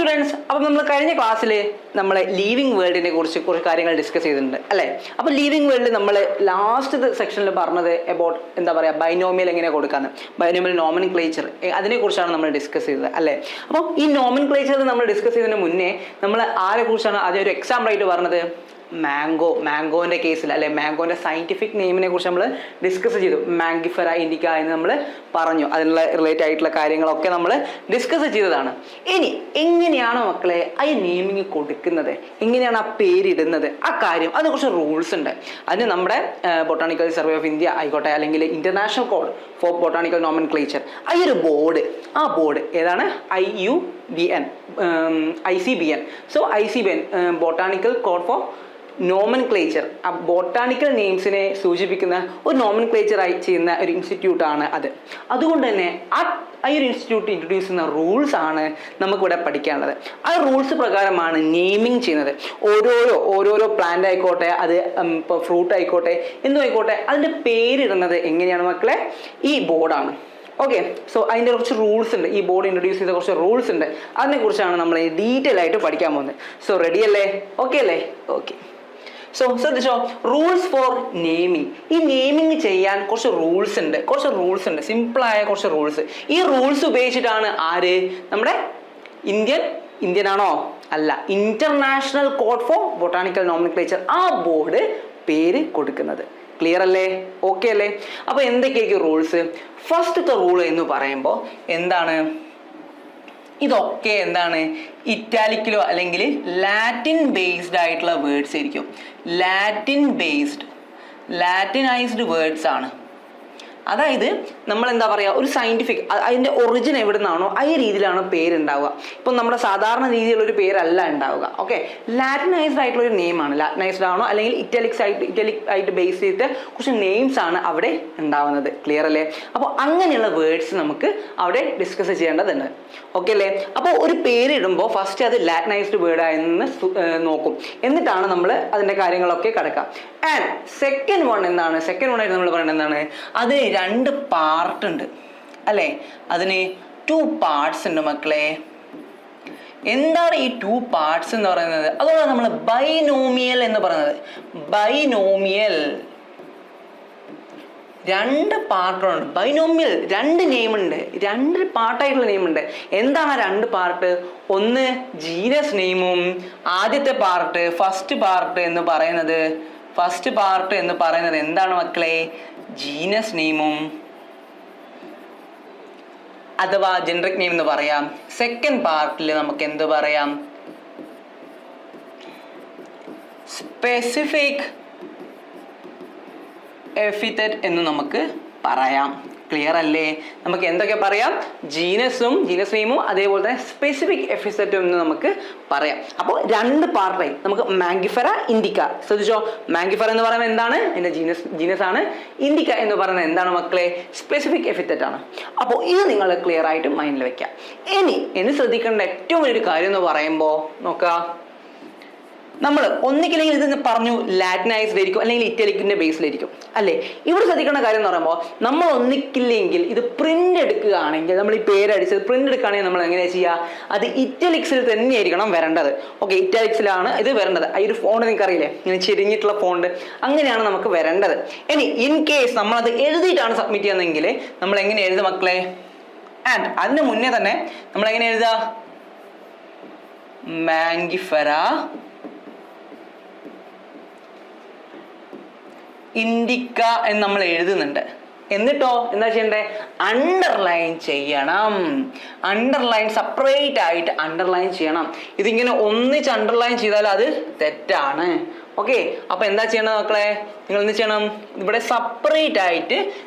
Students, അപ്പോൾ നമ്മൾ കഴിഞ്ഞ ക്ലാസ്സിൽ നമ്മൾ ലീവിങ് വേൾഡിനെ കുറിച്ച് കുറച്ച് കാര്യങ്ങൾ ഡിസ്കസ് ചെയ്തിട്ടുണ്ട് അല്ലേ. അപ്പോൾ ലീവിങ് വേൾഡിൽ നമ്മൾ ലാസ്റ്റ് സെക്ഷനിൽ പറഞ്ഞത് അബൌട്ട് എന്താ പറയുക, ബൈനോമിയൽ എങ്ങനെ കൊടുക്കാന്ന്, ബൈനോമിയൽ നോമൻക്ലേച്ചർ, അതിനെക്കുറിച്ചാണ് നമ്മൾ ഡിസ്കസ് ചെയ്തത് അല്ലേ. അപ്പോൾ ഈ നോമൻക്ലേച്ചർ നമ്മൾ ഡിസ്കസ് ചെയ്തതിന് മുന്നേ നമ്മൾ ആരെക്കുറിച്ചാണ് ആദ്യം ഒരു എക്സാമ്പിൾ ആയിട്ട് പറഞ്ഞത്, മാംഗോൻ്റെ കേസിൽ അല്ലെ, മാംഗോൻ്റെ സയൻറ്റിഫിക് നെയിമിനെ കുറിച്ച് നമ്മൾ ഡിസ്കസ് ചെയ്തു. മാംഗിഫെറ ഇൻഡിക്ക എന്ന് നമ്മൾ പറഞ്ഞു. അതിനുള്ള റിലേറ്റഡ് ആയിട്ടുള്ള കാര്യങ്ങളൊക്കെ നമ്മൾ ഡിസ്കസ് ചെയ്തതാണ്. ഇനി എങ്ങനെയാണ് മക്കളെ ആ നെയിമിങ് കൊടുക്കുന്നത്, എങ്ങനെയാണ് ആ പേരിടുന്നത്, ആ കാര്യം അതിനെക്കുറിച്ച് റൂൾസ് ഉണ്ട്. അതിന് നമ്മുടെ ബൊട്ടാണിക്കൽ സർവേ ഓഫ് ഇന്ത്യ ആയിക്കോട്ടെ, അല്ലെങ്കിൽ international code for botanical nomenclature, ആ ഒരു ബോർഡ്, ആ ബോർഡ് ഏതാണ്, IUBN, ICBN. So ICBN botanical code for nomenclature, ആ ബോട്ടാണിക്കൽ നെയിംസിനെ സൂചിപ്പിക്കുന്ന ഒരു നോമൻക്ലേച്ചർ ആയി ചെയ്യുന്ന ഒരു ഇൻസ്റ്റിറ്റ്യൂട്ടാണ് അത്. അതുകൊണ്ട് തന്നെ ആ ഒരു ഇൻസ്റ്റിറ്റ്യൂട്ട് ഇൻട്രൊഡ്യൂസ് ചെയ്യുന്ന റൂൾസ് ആണ് നമുക്കിവിടെ പഠിക്കാനുള്ളത്. ആ റൂൾസ് പ്രകാരമാണ് നെയിമിങ് ചെയ്യുന്നത്. ഓരോരോ പ്ലാന്റ് ആയിക്കോട്ടെ, അത് ഇപ്പോൾ ഫ്രൂട്ട് ആയിക്കോട്ടെ, എന്തും ആയിക്കോട്ടെ, അതിൻ്റെ പേരിടുന്നത് എങ്ങനെയാണ് മക്കളെ, ഈ ബോർഡാണ്. ഓക്കെ, സോ അതിൻ്റെ കുറച്ച് റൂൾസ് ഉണ്ട്, ഈ ബോർഡ് ഇൻട്രൊഡ്യൂസ് ചെയ്ത കുറച്ച് റൂൾസ് ഉണ്ട്. അതിനെക്കുറിച്ചാണ് നമ്മൾ ഡീറ്റെയിൽ ആയിട്ട് പഠിക്കാൻ പോകുന്നത്. സോ റെഡി അല്ലേ? ഓക്കെ അല്ലേ? ഓക്കെ. സോ ശ്രദ്ധിച്ചോ, റൂൾസ് ഫോർ നെയിമിങ്. ഈ നെയിമിങ് ചെയ്യാൻ കുറച്ച് റൂൾസ് ഉണ്ട്, സിമ്പിളായ കുറച്ച് റൂൾസ്. ഈ റൂൾസ് ഉപയോഗിച്ചിട്ടാണ് ആര്, നമ്മുടെ ഇന്ത്യൻ ആണോ, അല്ല, international code for botanical nomenclature, ആ ബോർഡ് പേര് കൊടുക്കുന്നത്. ക്ലിയർ അല്ലേ? ഓക്കെ അല്ലേ? അപ്പോൾ എന്തൊക്കെയായിരിക്കും റൂൾസ്? ഫസ്റ്റത്തെ റൂൾ എന്ന് പറയുമ്പോൾ എന്താണ്, ഇതൊക്കെ എന്താണ്, ഇറ്റാലിക്കിലോ അല്ലെങ്കിൽ ലാറ്റിൻ ബേസ്ഡ് ആയിട്ടുള്ള വേർഡ്സ് ആയിരിക്കും. ലാറ്റിനൈസ്ഡ് വേർഡ്സ് ആണ്. അതായത് നമ്മൾ എന്താ പറയുക, ഒരു സയൻറ്റിഫിക് അതിൻ്റെ ഒറിജിൻ എവിടെ നിന്നാണോ ആ രീതിയിലാണ് പേരുണ്ടാവുക. ഇപ്പം നമ്മുടെ സാധാരണ രീതിയിലുള്ളൊരു പേരല്ല ഉണ്ടാവുക. ഓക്കെ, ലാറ്റിനൈസ്ഡ് ആയിട്ടുള്ള ഒരു നെയിമാണ്. ലാറ്റിനൈസ്ഡ് ആണോ അല്ലെങ്കിൽ ഇറ്റാലിക് ആയിട്ട് ബേസ് ചെയ്തിട്ട് കുറച്ച് നെയിംസ് ആണ് അവിടെ ഉണ്ടാവുന്നത്. ക്ലിയർ അല്ലേ? അപ്പോൾ അങ്ങനെയുള്ള വേർഡ്സ് നമുക്ക് അവിടെ ഡിസ്കസ് ചെയ്യേണ്ടതുണ്ട്. ഓക്കെ അല്ലേ? അപ്പോൾ ഒരു പേരിടുമ്പോൾ ഫസ്റ്റ് അത് ലാറ്റിനൈസ്ഡ് വേർഡ് ആയെന്ന് നോക്കും, എന്നിട്ടാണ് നമ്മൾ അതിൻ്റെ കാര്യങ്ങളൊക്കെ കിടക്കുക. ആൻഡ് സെക്കൻഡ് വൺ ആയിട്ട് നമ്മൾ പറയുന്നത് എന്താണ്, അത് 2 പാർട്ട് ഉണ്ട് അല്ലേ, അതിന് 2 പാർട്സ് ഉണ്ട് മക്കളെ. എന്താണ് ഈ 2 പാർട്സ് എന്ന് പറയുന്നത്? അതുകൊണ്ടാണ് നമ്മൾ ബൈനോമിയൽ എന്ന് പറയുന്നത്. ബൈനോമിയൽ 2 പാർട്ടുണ്ട്. ബൈനോമിയൽ 2 നെയിമുണ്ട്, 2 പാർട്ടായിട്ടുള്ള നെയിമുണ്ട്. എന്താണ് 2 പാർട്ട്? ഒന്ന് ജീനസ് നെയിമും, ആദ്യത്തെ പാർട്ട് ഫസ്റ്റ് പാർട്ട് എന്ന് പറയുന്നത് എന്താണ് മക്കളെ? ജീനസ് നെയിമും അഥവാ ജനറിക് നെയിം എന്ന് പറയാം. സെക്കൻഡ് പാർട്ടിൽ നമുക്ക് എന്ത് പറയാം? സ്പെസിഫിക് എപ്പിത്തറ്റ് എന്ന് നമുക്ക് പറയാം. ക്ലിയർ അല്ലേ? നമുക്ക് എന്തൊക്കെ പറയാം? ജീനസ് നെയിമും അതേപോലെ തന്നെ സ്പെസിഫിക് എപ്പിത്തറ്റും എന്ന് നമുക്ക് പറയാം. അപ്പോൾ 2 പാർട്ടായി നമുക്ക് മാംഗിഫെറ, ഇൻഡിക്ക. ശ്രദ്ധിച്ചോ, മാംഗിഫെറ എന്ന് പറയുന്നത് എന്താണ്? എൻ്റെ ജീനസ് ആണ്. ഇൻഡിക്ക എന്ന് പറയുന്നത് എന്താണ് മക്കളെ? സ്പെസിഫിക് എപ്പിത്തറ്റ് ആണ്. അപ്പോൾ ഇത് നിങ്ങൾ ക്ലിയർ ആയിട്ട് മൈൻഡിൽ വെക്കാം. ഇനി ശ്രദ്ധിക്കേണ്ട ഏറ്റവും വലിയൊരു കാര്യം എന്ന് പറയുമ്പോൾ നോക്കുക, നമ്മൾ ഒന്നിക്കില്ലെങ്കിൽ ഇത് പറഞ്ഞു ലാറ്റിനൈസ്ഡ് ആയിരിക്കും അല്ലെങ്കിൽ ഇറ്റാലിക്കിന്റെ ബേസിലായിരിക്കും അല്ലേ. ഇവിടെ ശ്രദ്ധിക്കേണ്ട കാര്യം എന്ന് പറയുമ്പോൾ നമ്മൾ ഒന്നിക്കില്ലെങ്കിൽ ഇത് പ്രിന്റ് എടുക്കുകയാണെങ്കിൽ, നമ്മൾ ഈ പേരടിച്ചത് പ്രിന്റ് എടുക്കുകയാണെങ്കിൽ നമ്മൾ എങ്ങനെയാ ചെയ്യുക? അത് ഇറ്റാലിക്സിൽ തന്നെയായിരിക്കണം വരേണ്ടത്. ഓക്കെ, ഇറ്റാലിക്സിലാണ് ഇത് വരേണ്ടത്. ഈ ഒരു ഫോണ്ട് നിങ്ങൾക്ക് അറിയില്ലേ, ഇങ്ങനെ ചെരിഞ്ഞിട്ടുള്ള ഫോണ്ട്, അങ്ങനെയാണ് നമുക്ക് വരേണ്ടത്. ഇനി ഇൻ കേസ് നമ്മളത് എഴുതിയിട്ടാണ് സബ്മിറ്റ് ചെയ്യുന്നതെങ്കിൽ നമ്മൾ എങ്ങനെ എഴുതുക മക്കളെ? ആൻഡ് അതിന് മുന്നേ തന്നെ നമ്മൾ എങ്ങനെ എഴുതുക? മാംഗിഫെറ ഇൻഡിക്ക എന്ന് നമ്മൾ എഴുതുന്നുണ്ട്. എന്നിട്ടോ എന്താ ചെയ്യണ്ടേ? അണ്ടർലൈൻ ചെയ്യണം. സെപ്പറേറ്റ് ആയിട്ട് അണ്ടർലൈൻ ചെയ്യണം. ഇതിങ്ങനെ ഒന്നിച്ച് അണ്ടർലൈൻ ചെയ്താൽ അത് തെറ്റാണ്. ഓക്കെ, അപ്പൊ എന്താ ചെയ്യണം മക്കളെ? നിങ്ങൾ എന്ത് ചെയ്യണം? ഇവിടെ സെപ്പറേറ്റ് ആയിട്ട്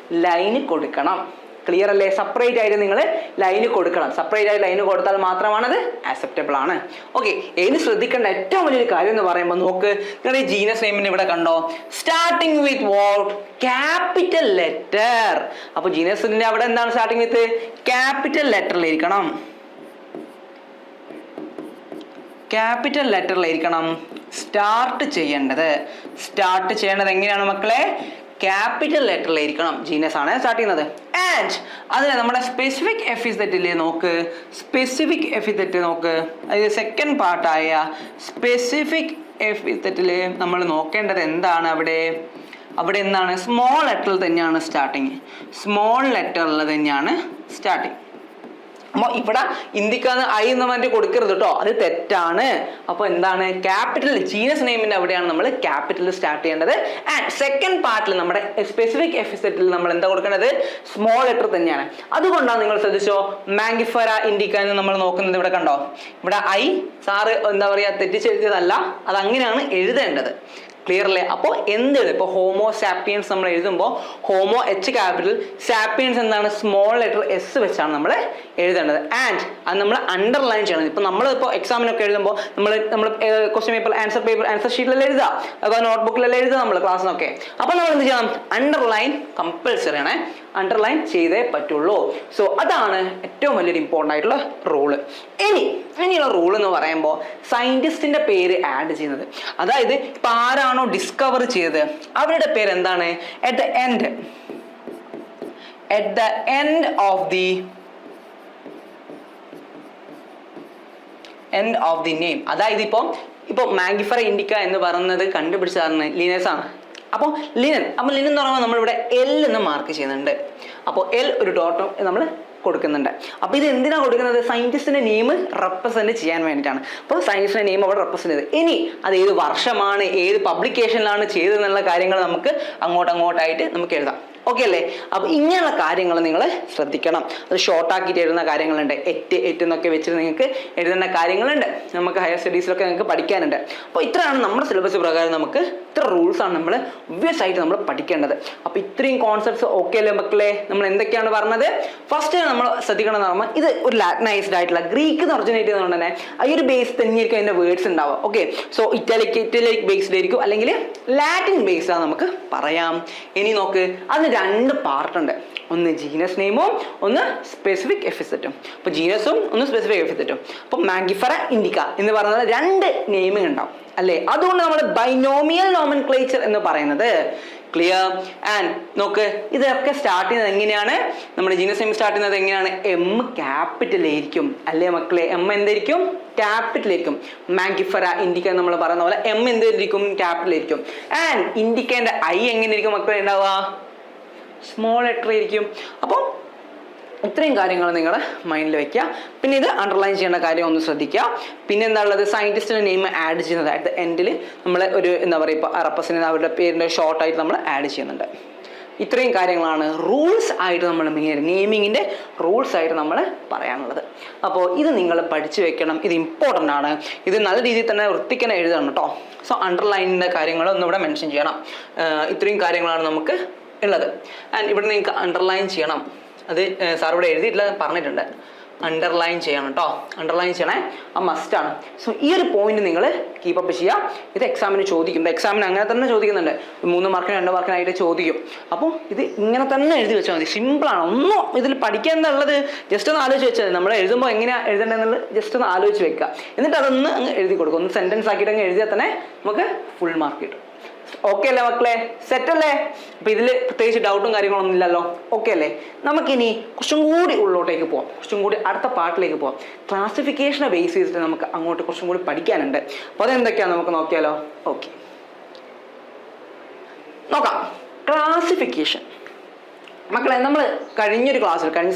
ലൈന് കൊടുക്കണം. ക്ലിയർ അല്ലേ? സെപ്പറേറ്റ് ആയിട്ട് നിങ്ങൾ ലൈന് കൊടുക്കണം. സെപ്പറേറ്റ് ആയിട്ട് ലൈന് കൊടുത്താൽ മാത്രമാണത് ആക്സെപ്റ്റബിൾ ആണ്. ഓക്കെ, ഇനി ശ്രദ്ധിക്കേണ്ട ഏറ്റവും വലിയൊരു കാര്യം എന്ന് പറയുമ്പോൾ നോക്ക്, നിങ്ങളുടെ ഈ ജീനസ് നെയിമിന് ഇവിടെ കണ്ടോ, starting with what? Capital letter. അപ്പൊ ജീനസിന്റെ അവിടെ എന്താണ് സ്റ്റാർട്ടിങ് വിത്ത്? ക്യാപിറ്റൽ ലെറ്ററിലിരിക്കണം. സ്റ്റാർട്ട് ചെയ്യേണ്ടത് എങ്ങനെയാണ് മക്കളെ? ക്യാപിറ്റൽ ലെറ്ററിലായിരിക്കണം. ജീനസ് ആണ് സ്റ്റാർട്ട് ചെയ്യുന്നത്. ആൻഡ് അതിന് നമ്മുടെ സ്പെസിഫിക് എപ്പിതെറ്റിൽ നോക്ക്, സ്പെസിഫിക് എപ്പിതെറ്റ് നോക്ക്, അതായത് സെക്കൻഡ് പാർട്ടായ സ്പെസിഫിക് എപ്പിതെറ്റിൽ നമ്മൾ നോക്കേണ്ടത് എന്താണ്? അവിടെ എന്താണ്? സ്മോൾ ലെറ്ററിൽ തന്നെയാണ് സ്റ്റാർട്ടിങ്. സ്മോൾ ലെറ്ററിൽ തന്നെയാണ് സ്റ്റാർട്ടിങ്. അപ്പോൾ ഇവിടെ ഇന്ത്യക്കാന്ന് ഐ എന്ന് പറഞ്ഞിട്ട് കൊടുക്കരുത് കേട്ടോ, അത് തെറ്റാണ്. അപ്പോൾ എന്താണ്? ക്യാപിറ്റൽ ജീനസ് നെയിമിന്റെ അവിടെയാണ് നമ്മൾ ക്യാപിറ്റൽ സ്റ്റാർട്ട് ചെയ്യേണ്ടത്. ആൻഡ് സെക്കൻഡ് പാർട്ടിൽ നമ്മുടെ സ്പെസിഫിക് എപ്പിസെറ്റിൽ നമ്മൾ എന്താ കൊടുക്കേണ്ടത്? സ്മോൾ ലെറ്റർ തന്നെയാണ്. അതുകൊണ്ടാണ് നിങ്ങൾ ശ്രദ്ധിച്ചോ, മാംഗിഫെറ ഇൻഡിക്ക എന്ന് നമ്മൾ നോക്കുന്നത്. ഇവിടെ കണ്ടോ, ഇവിടെ ഐ സാറ് എന്താ പറയുക തെറ്റിച്ചെഴുതിയതല്ല, അത് അങ്ങനെയാണ് എഴുതേണ്ടത്. ക്ലിയർ അല്ലേ? അപ്പോൾ എന്താണ് ഇപ്പോൾ ഹോമോ സാപ്പിയൻസ് നമ്മൾ എഴുതുമ്പോൾ ഹോമോ എച്ച് ക്യാപിറ്റൽ, സാപ്പിയൻസ് എന്താണ്? സ്മോൾ ലെറ്റർ എസ് വെച്ചാണ് നമ്മൾ എഴുതേണ്ടത്. ആൻഡ് അത് നമ്മൾ അണ്ടർലൈൻ ചെയ്യണം. ഇപ്പോൾ നമ്മളിപ്പോൾ എക്സാമിനൊക്കെ എഴുതുമ്പോൾ നമ്മൾ ക്വസ്റ്റ്യൻ പേപ്പർ ആൻസർ ഷീറ്റിലെല്ലാം എഴുതുക, അപ്പോൾ നോട്ട്ബുക്കിലെല്ലാം എഴുതുക നമ്മൾ ക്ലാസ്സിനൊക്കെ. അപ്പോൾ നമ്മൾ എന്ത് ചെയ്യണം? അണ്ടർലൈൻ കമ്പൽസറി ആണ്, അണ്ടർലൈൻ ചെയ്തേ പറ്റുള്ളൂ. സോ അതാണ് ഏറ്റവും വലിയൊരു ഇമ്പോർട്ടൻ്റ് ആയിട്ടുള്ള റൂള്. ഇനിയുള്ള റൂൾ എന്ന് പറയുമ്പോൾ സയന്റിസ്റ്റിന്റെ പേര് ആഡ് ചെയ്യുന്നത്. അതായത് ഇപ്പൊ ആരാണോ ഡിസ്കവർ ചെയ്തത് അവരുടെ പേര് എന്താണ്? At the end of the name. അതായത് ഇപ്പൊ മാംഗിഫെറ ഇൻഡിക്ക എന്ന് പറയുന്നത് കണ്ടുപിടിച്ചതാണ് ലിനസ് ആണ്. അപ്പോൾ ലിനൻ എന്ന് പറയുമ്പോൾ നമ്മളിവിടെ എൽ എന്ന് മാർക്ക് ചെയ്യുന്നുണ്ട്. അപ്പോൾ എൽ ഒരു ഡോട്ട് നമ്മൾ കൊടുക്കുന്നുണ്ട്. അപ്പോൾ ഇത് എന്തിനാണ് കൊടുക്കുന്നത്? സയന്റിസ്റ്റിന്റെ നെയിം റെപ്രസെന്റ് ചെയ്യാൻ വേണ്ടിയിട്ടാണ്. അപ്പോൾ സയന്റിസ്റ്റിന്റെ നെയിം അവിടെ റെപ്രസെന്റ് ചെയ്ത്, ഇനി അത് ഏത് വർഷമാണ്, ഏത് പബ്ലിക്കേഷനിലാണ് ചെയ്തതെന്നുള്ള കാര്യങ്ങൾ നമുക്ക് അങ്ങോട്ടായിട്ട് നമുക്ക് എഴുതാം. ഓക്കെ അല്ലേ? അപ്പോൾ ഇങ്ങനെയുള്ള കാര്യങ്ങൾ നിങ്ങൾ ശ്രദ്ധിക്കണം. അത് ഷോർട്ടാക്കിയിട്ട് എഴുതുന്ന കാര്യങ്ങളുണ്ട്. എറ്റ് എന്നൊക്കെ വെച്ചിട്ട് നിങ്ങൾക്ക് എഴുതേണ്ട കാര്യങ്ങളുണ്ട്. നമുക്ക് ഹയർ സ്റ്റഡീസിലൊക്കെ നിങ്ങൾക്ക് പഠിക്കാനുണ്ട്. അപ്പോൾ ഇത്രയാണ് നമ്മുടെ സിലബസ് പ്രകാരം നമുക്ക് ഇത്ര റൂൾസാണ് നമ്മൾ ഒബ്വിയസ് ആയിട്ട് നമ്മൾ പഠിക്കേണ്ടത്. അപ്പോൾ ഇത്രയും കോൺസെപ്റ്റ്സ് ഓക്കെ അല്ലേ മക്കളെ? നമ്മൾ എന്തൊക്കെയാണ് പറഞ്ഞത്? ഫസ്റ്റ് നമ്മൾ ശ്രദ്ധിക്കണം എന്ന് പറഞ്ഞാൽ ഇത് ഒരു ലാറ്റിനൈസ്ഡ് ആയിട്ടുള്ള ഗ്രീക്ക് എന്ന് ഒറിജിനേറ്റ് ചെയ്തുകൊണ്ട് തന്നെ ഈ ഒരു ബേസ് തന്നെയായിരിക്കും അതിൻ്റെ വേർഡ്സ് ഉണ്ടാവുക. ഓക്കെ, സോ ഇറ്റാലിക് ബേസ്ഡ് ആയിരിക്കും, അല്ലെങ്കിൽ ലാറ്റിൻ ബേസ്ഡ് ആണ് നമുക്ക് പറയാം. ഇനി നോക്ക്, അതിന് രണ്ട് പാർട്ട് ഉണ്ട്. ഒന്ന് ജീനസ് നെയിമും ഒന്ന് സ്പെസിഫിക് എപ്പിസെറ്റും. അപ്പോൾ ജീനസും ഒന്ന് സ്പെസിഫിക് എപ്പിസെറ്റും. അപ്പോൾ മാംഗിഫെറ ഇൻഡിക്ക എന്ന് പറയുന്നത് രണ്ട് നെയിമിംഗ് ഉണ്ടാവും അല്ലേ? അതുകൊണ്ട് നമ്മൾ ബൈനോമിയൽ നോമൻക്ലേച്ചർ എന്ന് പറയുന്നത്. ക്ലിയർ? ആൻഡ് നോക്ക്, ഇതൊക്കെ സ്റ്റാർട്ട് ചെയ്യുന്നത് എങ്ങനെയാണ്? നമ്മുടെ ജീനസ് നെയിം സ്റ്റാർട്ട് ചെയ്യുന്നത് എങ്ങനെയാണ്? എം ക്യാപിറ്റൽ ആയിരിക്കും അല്ലേ മക്കളെ? എം എന്തായിരിക്കും? ക്യാപിറ്റൽ ആയിരിക്കും. മാംഗിഫെറ ഇൻഡിക്ക നമ്മൾ പറയുന്ന പോലെ എം എന്തായിരിക്കും? ക്യാപിറ്റൽ ആയിരിക്കും. ആൻഡ് ഇൻഡിക്കേന്റെ ഐ എങ്ങനെയായിരിക്കും മക്കളെ ഉണ്ടാവുക? സ്മോൾ ലെറ്റർ ആയിരിക്കും. അപ്പോൾ ഇത്രയും കാര്യങ്ങൾ നിങ്ങൾ മൈൻഡിൽ വെക്കുക. പിന്നെ ഇത് അണ്ടർലൈൻ ചെയ്യേണ്ട കാര്യം ഒന്ന് ശ്രദ്ധിക്കുക. പിന്നെ എന്താ ഉള്ളത്? സയന്റിസ്റ്റിന്റെ നെയിം ആഡ് ചെയ്യുന്നത് അറ്റ് ദ എൻഡിൽ നമ്മൾ ഒരു എന്താ പറയുക, ഇപ്പോൾ റെപ്രസെന്റ് അവരുടെ പേരിൻ്റെ ഷോർട്ടായിട്ട് നമ്മൾ ആഡ് ചെയ്യുന്നുണ്ട്. ഇത്രയും കാര്യങ്ങളാണ് റൂൾസ് ആയിട്ട് നമ്മൾ നെയിമിങ്ങിൻ്റെ റൂൾസ് ആയിട്ട് നമ്മൾ പറയാനുള്ളത്. അപ്പോൾ ഇത് നിങ്ങൾ പഠിച്ചു വെക്കണം. ഇത് ഇമ്പോർട്ടൻ്റ് ആണ്. ഇത് നല്ല രീതിയിൽ തന്നെ വൃത്തിക്കനെ എഴുതണം കേട്ടോ. സോ അണ്ടർലൈനിൻ്റെ കാര്യങ്ങൾ ഒന്നിവിടെ മെൻഷൻ ചെയ്യണം. ഇത്രയും കാര്യങ്ങളാണ് നമുക്ക് ഉള്ളത്. ആൻഡ് ഇവിടെ നിങ്ങൾക്ക് അണ്ടർലൈൻ ചെയ്യണം. അത് സാർ ഇവിടെ എഴുതിയിട്ടില്ല, പറഞ്ഞിട്ടുണ്ട്. അണ്ടർലൈൻ ചെയ്യണം കേട്ടോ. അണ്ടർലൈൻ ചെയ്യണേ, ആ മസ്റ്റാണ്. സോ ഈ ഒരു പോയിന്റ് നിങ്ങൾ കീപ്പപ്പ് ചെയ്യുക. ഇത് എക്സാമിന് ചോദിക്കും. എക്സാമിന് അങ്ങനെ തന്നെ ചോദിക്കുന്നുണ്ട്. 3 മാർക്കിന് 2 മാർക്കിനായിട്ട് ചോദിക്കും. അപ്പോൾ ഇത് ഇങ്ങനെ തന്നെ എഴുതി വെച്ചാൽ മതി. സിമ്പിളാണ്. ഒന്നും ഇതിൽ പഠിക്കാൻ എന്താ ഉള്ളത്? ജസ്റ്റ് ഒന്ന് ആലോചിച്ച് വെച്ചാൽ നമ്മൾ എഴുതുമ്പോൾ എങ്ങനെയാണ് എഴുതേണ്ടതെന്നുള്ളത് ജസ്റ്റ് ഒന്ന് ആലോചിച്ച് വെക്കുക. എന്നിട്ട് അതൊന്ന് അങ്ങ് എഴുതി കൊടുക്കും. ഒന്ന് സെൻറ്റൻസ് ആക്കിയിട്ട് അങ്ങ് എഴുതിയാൽ തന്നെ നമുക്ക് ഫുൾ മാർക്ക് കിട്ടും. ഓക്കെ അല്ലേ മക്കളെ? സെറ്റ് അല്ലേ? അപ്പൊ ഇതിൽ പ്രത്യേകിച്ച് ഡൗട്ടും കാര്യങ്ങളൊന്നും ഇല്ലല്ലോ. ഓക്കെ അല്ലേ? നമുക്കിനി കുറച്ചും കൂടി ഉള്ളോട്ടേക്ക് പോവാം. കുറച്ചും കൂടി അടുത്ത പാർട്ടിലേക്ക് പോവാം. ക്ലാസിഫിക്കേഷനെ ബേസ് ചെയ്തിട്ട് നമുക്ക് അങ്ങോട്ട് കുറച്ചും കൂടി പഠിക്കാനുണ്ട്. അപ്പോൾ അതെന്തൊക്കെയാണ് നമുക്ക് നോക്കിയാലോ? ഓക്കെ, നോക്കാം. ക്ലാസിഫിക്കേഷൻ മക്കളെ, നമ്മൾ കഴിഞ്ഞ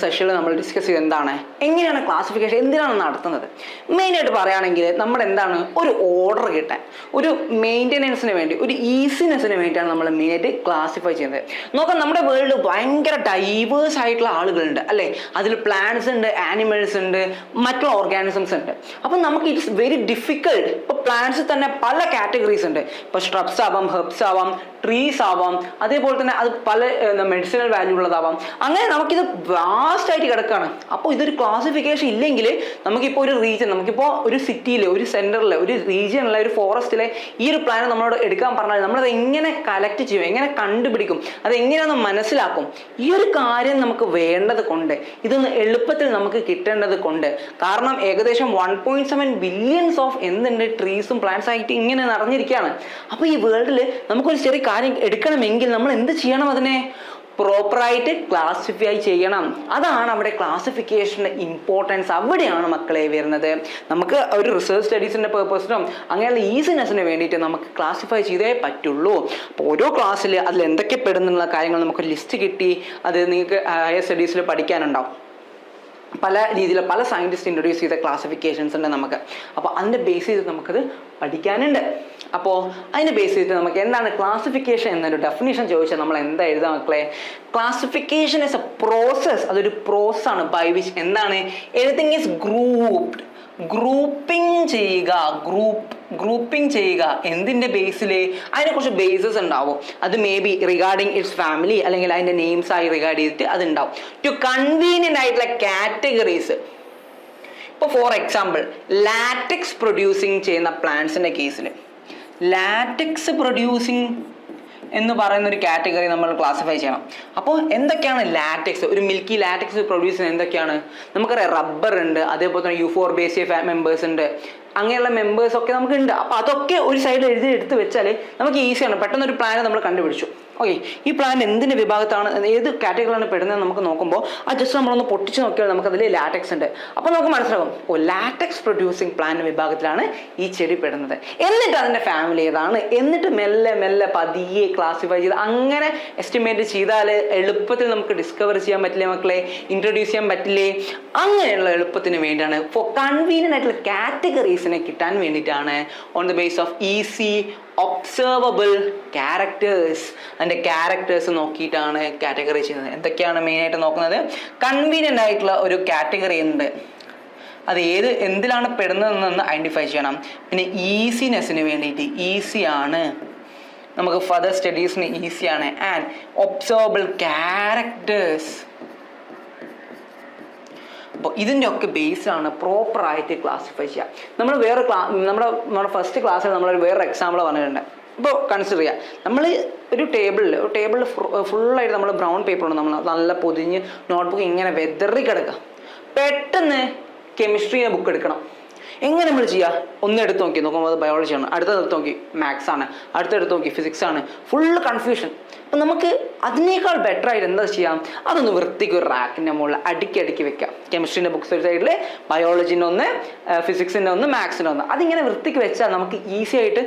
സെഷനിൽ നമ്മൾ ഡിസ്കസ് ചെയ്ത് എന്താണ്, എങ്ങനെയാണ് ക്ലാസിഫിക്കേഷൻ എന്തിനാണ് നടത്തുന്നത്. മെയിനായിട്ട് പറയുകയാണെങ്കിൽ നമ്മൾ എന്താണ്, ഒരു ഓർഡർ കിട്ടാൻ, ഒരു മെയിൻ്റെനൻസിന് വേണ്ടി, ഒരു ഈസിനെസ്സിന് വേണ്ടിയിട്ടാണ് നമ്മൾ മെയിനായിട്ട് ക്ലാസിഫൈ ചെയ്യുന്നത്. നോക്കാം, നമ്മുടെ വേൾഡിൽ ഭയങ്കര ഡൈവേഴ്സ് ആയിട്ടുള്ള ആളുകളുണ്ട് അല്ലേ? അതിൽ പ്ലാന്റ്സ് ഉണ്ട്, ആനിമൽസ് ഉണ്ട്, മറ്റുള്ള ഓർഗാനിസംസ് ഉണ്ട്. അപ്പം നമുക്ക് ഇറ്റ്സ് വെരി ഡിഫിക്കൾട്ട്. ഇപ്പോൾ പ്ലാന്റ്സിൽ തന്നെ പല കാറ്റഗറീസ് ഉണ്ട്. ഇപ്പോൾ സ്ട്രബ്സ് ആവാം, ഹെർബ്സ് ആവാം, ട്രീസ് ആവാം, അതേപോലെ തന്നെ അത് പല മെഡിസിനൽ വാല്യൂ ഉള്ളതാവാം. അങ്ങനെ നമുക്കിത് വാസ്റ്റ് ആയിട്ട് കിടക്കുകയാണ്. അപ്പോൾ ഇതൊരു ക്ലാസിഫിക്കേഷൻ ഇല്ലെങ്കിൽ നമുക്കിപ്പോൾ ഒരു റീജിയൻ, നമുക്കിപ്പോൾ ഒരു സിറ്റിയിൽ, ഒരു സെൻറ്ററിൽ, ഒരു റീജിയനിലെ, ഒരു ഫോറസ്റ്റിലെ ഈ ഒരു പ്ലാൻ നമ്മളോട് എടുക്കാൻ പറഞ്ഞാൽ നമ്മളത് എങ്ങനെ കളക്ട് ചെയ്യും, എങ്ങനെ കണ്ടുപിടിക്കും, അത് എങ്ങനെയാണെന്ന് മനസ്സിലാക്കും. ഈ ഒരു കാര്യം നമുക്ക് വേണ്ടത് കൊണ്ട്, ഇതൊന്ന് എളുപ്പത്തിൽ നമുക്ക് കിട്ടേണ്ടത് കൊണ്ട്. കാരണം ഏകദേശം 1.7 ബില്യൺസ് ഓഫ് എന്തുണ്ട് ട്രീസും പ്ലാന്റ്സ് ആയിട്ട് ഇങ്ങനെ നിറഞ്ഞിരിക്കുകയാണ്. അപ്പോൾ ഈ വേൾഡിൽ നമുക്കൊരു ചെറിയ കാര്യം എടുക്കണമെങ്കിൽ നമ്മൾ എന്ത് ചെയ്യണം? അതിനെ പ്രോപ്പറായിട്ട് ക്ലാസിഫൈ ചെയ്യണം. അതാണ് അവിടെ ക്ലാസിഫിക്കേഷൻ്റെ ഇമ്പോർട്ടൻസ്. അവിടെയാണ് മക്കളെ വരുന്നത്. നമുക്ക് ഒരു റിസർച്ച് സ്റ്റഡീസിൻ്റെ പേർപ്പസിനും അങ്ങനെയുള്ള ഈസിനെസ്സിന് വേണ്ടിയിട്ട് നമുക്ക് ക്ലാസിഫൈ ചെയ്തേ പറ്റുള്ളൂ. അപ്പോൾ ഓരോ ക്ലാസ്സിൽ അതിൽ എന്തൊക്കെ പെടുന്നുള്ള കാര്യങ്ങൾ നമുക്ക് ലിസ്റ്റ് കിട്ടി. അത് നിങ്ങൾക്ക് ഹയർ സ്റ്റഡീസിൽ പഠിക്കാനുണ്ടാവും. പല രീതിയിൽ പല സയൻറ്റിസ്റ്റ് ഇൻട്രൊഡ്യൂസ് ചെയ്ത ക്ലാസിഫിക്കേഷൻസ് ഉണ്ട് നമുക്ക്. അപ്പോൾ അതിൻ്റെ ബേസ് ചെയ്ത് നമുക്കത് പഠിക്കാനുണ്ട്. അപ്പോൾ അതിൻ്റെ ബേസ് ചെയ്തിട്ട് നമുക്ക് എന്താണ് ക്ലാസിഫിക്കേഷൻ എന്നൊരു ഡെഫിനിഷൻ ചോദിച്ചാൽ നമ്മൾ എന്താ എഴുതാം മക്കളെ? Classification is A process. അതൊരു പ്രോസസ്സാണ് ബൈ വിച്ച് എന്താണ് എവരിതിങ് ഈസ് ഗ്രൂപ്പ്ഡ്. ഗ്രൂപ്പിംഗ് ചെയ്യുക എന്തിൻ്റെ ബേസിൽ? അതിനെക്കുറിച്ച് ബേസസ് ഉണ്ടാവും. അത് may be regarding it's family അല്ലെങ്കിൽ അതിൻ്റെ നെയിംസ് ആയി റിഗാർഡ് ചെയ്തിട്ട് അതുണ്ടാവും. ടു കൺവീനിയൻ്റ് ആയിട്ടുള്ള കാറ്റഗറീസ്. ഇപ്പോൾ ഫോർ എക്സാമ്പിൾ ലാറ്റക്സ് പ്രൊഡ്യൂസിങ് ചെയ്യുന്ന പ്ലാന്റ്സിൻ്റെ കേസിൽ ലാറ്റക്സ് പ്രൊഡ്യൂസിങ് എന്ന് പറയുന്ന ഒരു കാറ്റഗറി നമ്മൾ ക്ലാസിഫൈ ചെയ്യണം. അപ്പോൾ എന്തൊക്കെയാണ് ലാറ്റക്സ്? ഒരു മിൽക്കി ലാറ്റക്സ് പ്രൊഡ്യൂസ് ചെയ്യുന്നത് എന്തൊക്കെയാണ്? നമുക്കറിയാം റബ്ബർ ഉണ്ട്, അതേപോലെ തന്നെ യൂഫോർബേസിയ മെമ്പേഴ്സ് ഉണ്ട്, അങ്ങനെയുള്ള മെമ്പേഴ്സ് ഒക്കെ നമുക്കുണ്ട്. അപ്പോൾ അതൊക്കെ ഒരു സൈഡിൽ എടുത്ത് വെച്ചാൽ നമുക്ക് ഈസിയാണ്. പെട്ടെന്ന് ഒരു പ്ലാൻ നമ്മൾ കണ്ടുപിടിച്ചു. ഓക്കെ, ഈ പ്ലാൻ എന്തിൻ്റെ വിഭാഗത്താണ്, ഏത് കാറ്റഗറിയാണ് പെടുന്നത് നമുക്ക് നോക്കുമ്പോൾ ആ ജസ്റ്റ് നമ്മളൊന്ന് പൊട്ടിച്ച് നോക്കിയാൽ നമുക്കതിൽ ലാറ്റക്സ് ഉണ്ട്. അപ്പോൾ നമുക്ക് മനസ്സിലാകും, ലാറ്റക്സ് പ്രൊഡ്യൂസിങ് പ്ലാന്റ് വിഭാഗത്തിലാണ് ഈ ചെടി പെടുന്നത്. എന്നിട്ട് അതിൻ്റെ ഫാമിലി ഏതാണ്, എന്നിട്ട് മെല്ലെ മെല്ലെ പതിയെ ക്ലാസിഫൈ ചെയ്ത് അങ്ങനെ എസ്റ്റിമേറ്റ് ചെയ്താൽ എളുപ്പത്തിൽ നമുക്ക് ഡിസ്കവർ ചെയ്യാൻ പറ്റില്ലേ മക്കളെ? ഇൻട്രൊഡ്യൂസ് ചെയ്യാൻ പറ്റില്ലേ? അങ്ങനെയുള്ള എളുപ്പത്തിന് വേണ്ടിയാണ്, ഫോർ കൺവീനിയൻ്റ് ആയിട്ടുള്ള കാറ്റഗറീസിനെ കിട്ടാൻ വേണ്ടിയിട്ടാണ് on the base of easy observable characters. അതിൻ്റെ ക്യാരക്ടേഴ്സ് നോക്കിയിട്ടാണ് കാറ്റഗറി ചെയ്യുന്നത്. എന്തൊക്കെയാണ് മെയിനായിട്ട് നോക്കുന്നത്? കൺവീനിയൻ്റ് ആയിട്ടുള്ള ഒരു കാറ്റഗറി ഉണ്ട്, അത് എന്തിലാണ് പെടുന്നതെന്ന് ഐഡൻറ്റിഫൈ ചെയ്യണം. പിന്നെ ഈസിനെസ്സിന് വേണ്ടിയിട്ട് ഈസിയാണ്, നമുക്ക് ഫർദർ സ്റ്റഡീസിന് ഈസിയാണ്. And observable characters. അപ്പോൾ ഇതിൻ്റെ ഒക്കെ ബേസാണ് പ്രോപ്പറായിട്ട് ക്ലാസിഫൈ ചെയ്യുക. നമ്മൾ നമ്മുടെ ഫസ്റ്റ് ക്ലാസ്സിൽ നമ്മളൊരു വേറൊരു എക്സാമ്പിൾ പറഞ്ഞിട്ടുണ്ട്. ഇപ്പോൾ കൺസിഡർ ചെയ്യുക, നമ്മൾ ഒരു ടേബിളിൽ ഫുള്ളായിട്ട് നമ്മൾ ബ്രൗൺ പേപ്പറാണ് നമ്മൾ നല്ല പൊതിഞ്ഞ് നോട്ട്ബുക്ക് ഇങ്ങനെ വെതറി കിടക്കുക. പെട്ടെന്ന് കെമിസ്ട്രിയുടെ ബുക്ക് എടുക്കണം. എങ്ങനെ നമ്മൾ ചെയ്യുക? ഒന്നെടുത്ത് നോക്കുമ്പോൾ അത് ബയോളജിയാണ്, അടുത്തടുത്ത് നോക്കി മാത്സ് ആണ്, അടുത്തടുത്ത് നോക്കി ഫിസിക്സ് ആണ്, ഫുള്ള് കൺഫ്യൂഷൻ. അപ്പം നമുക്ക് അതിനേക്കാൾ ബെറ്റർ ആയിട്ട് എന്താ ചെയ്യാം? അതൊന്ന് വൃത്തിക്ക് ഒരു റാക്കിൻ്റെ മുകളിൽ അടുക്കി വെക്കാം. കെമിസ്ട്രീൻ്റെ ബുക്സ് ഒരു സൈഡിൽ, ബയോളജീൻ്റെ ഒന്ന്, ഫിസിക്സിൻ്റെ ഒന്ന്, മാത്സിൻ്റെ ഒന്ന്. അതിങ്ങനെ വൃത്തിക്ക് വെച്ചാൽ നമുക്ക് ഈസി ആയിട്ട്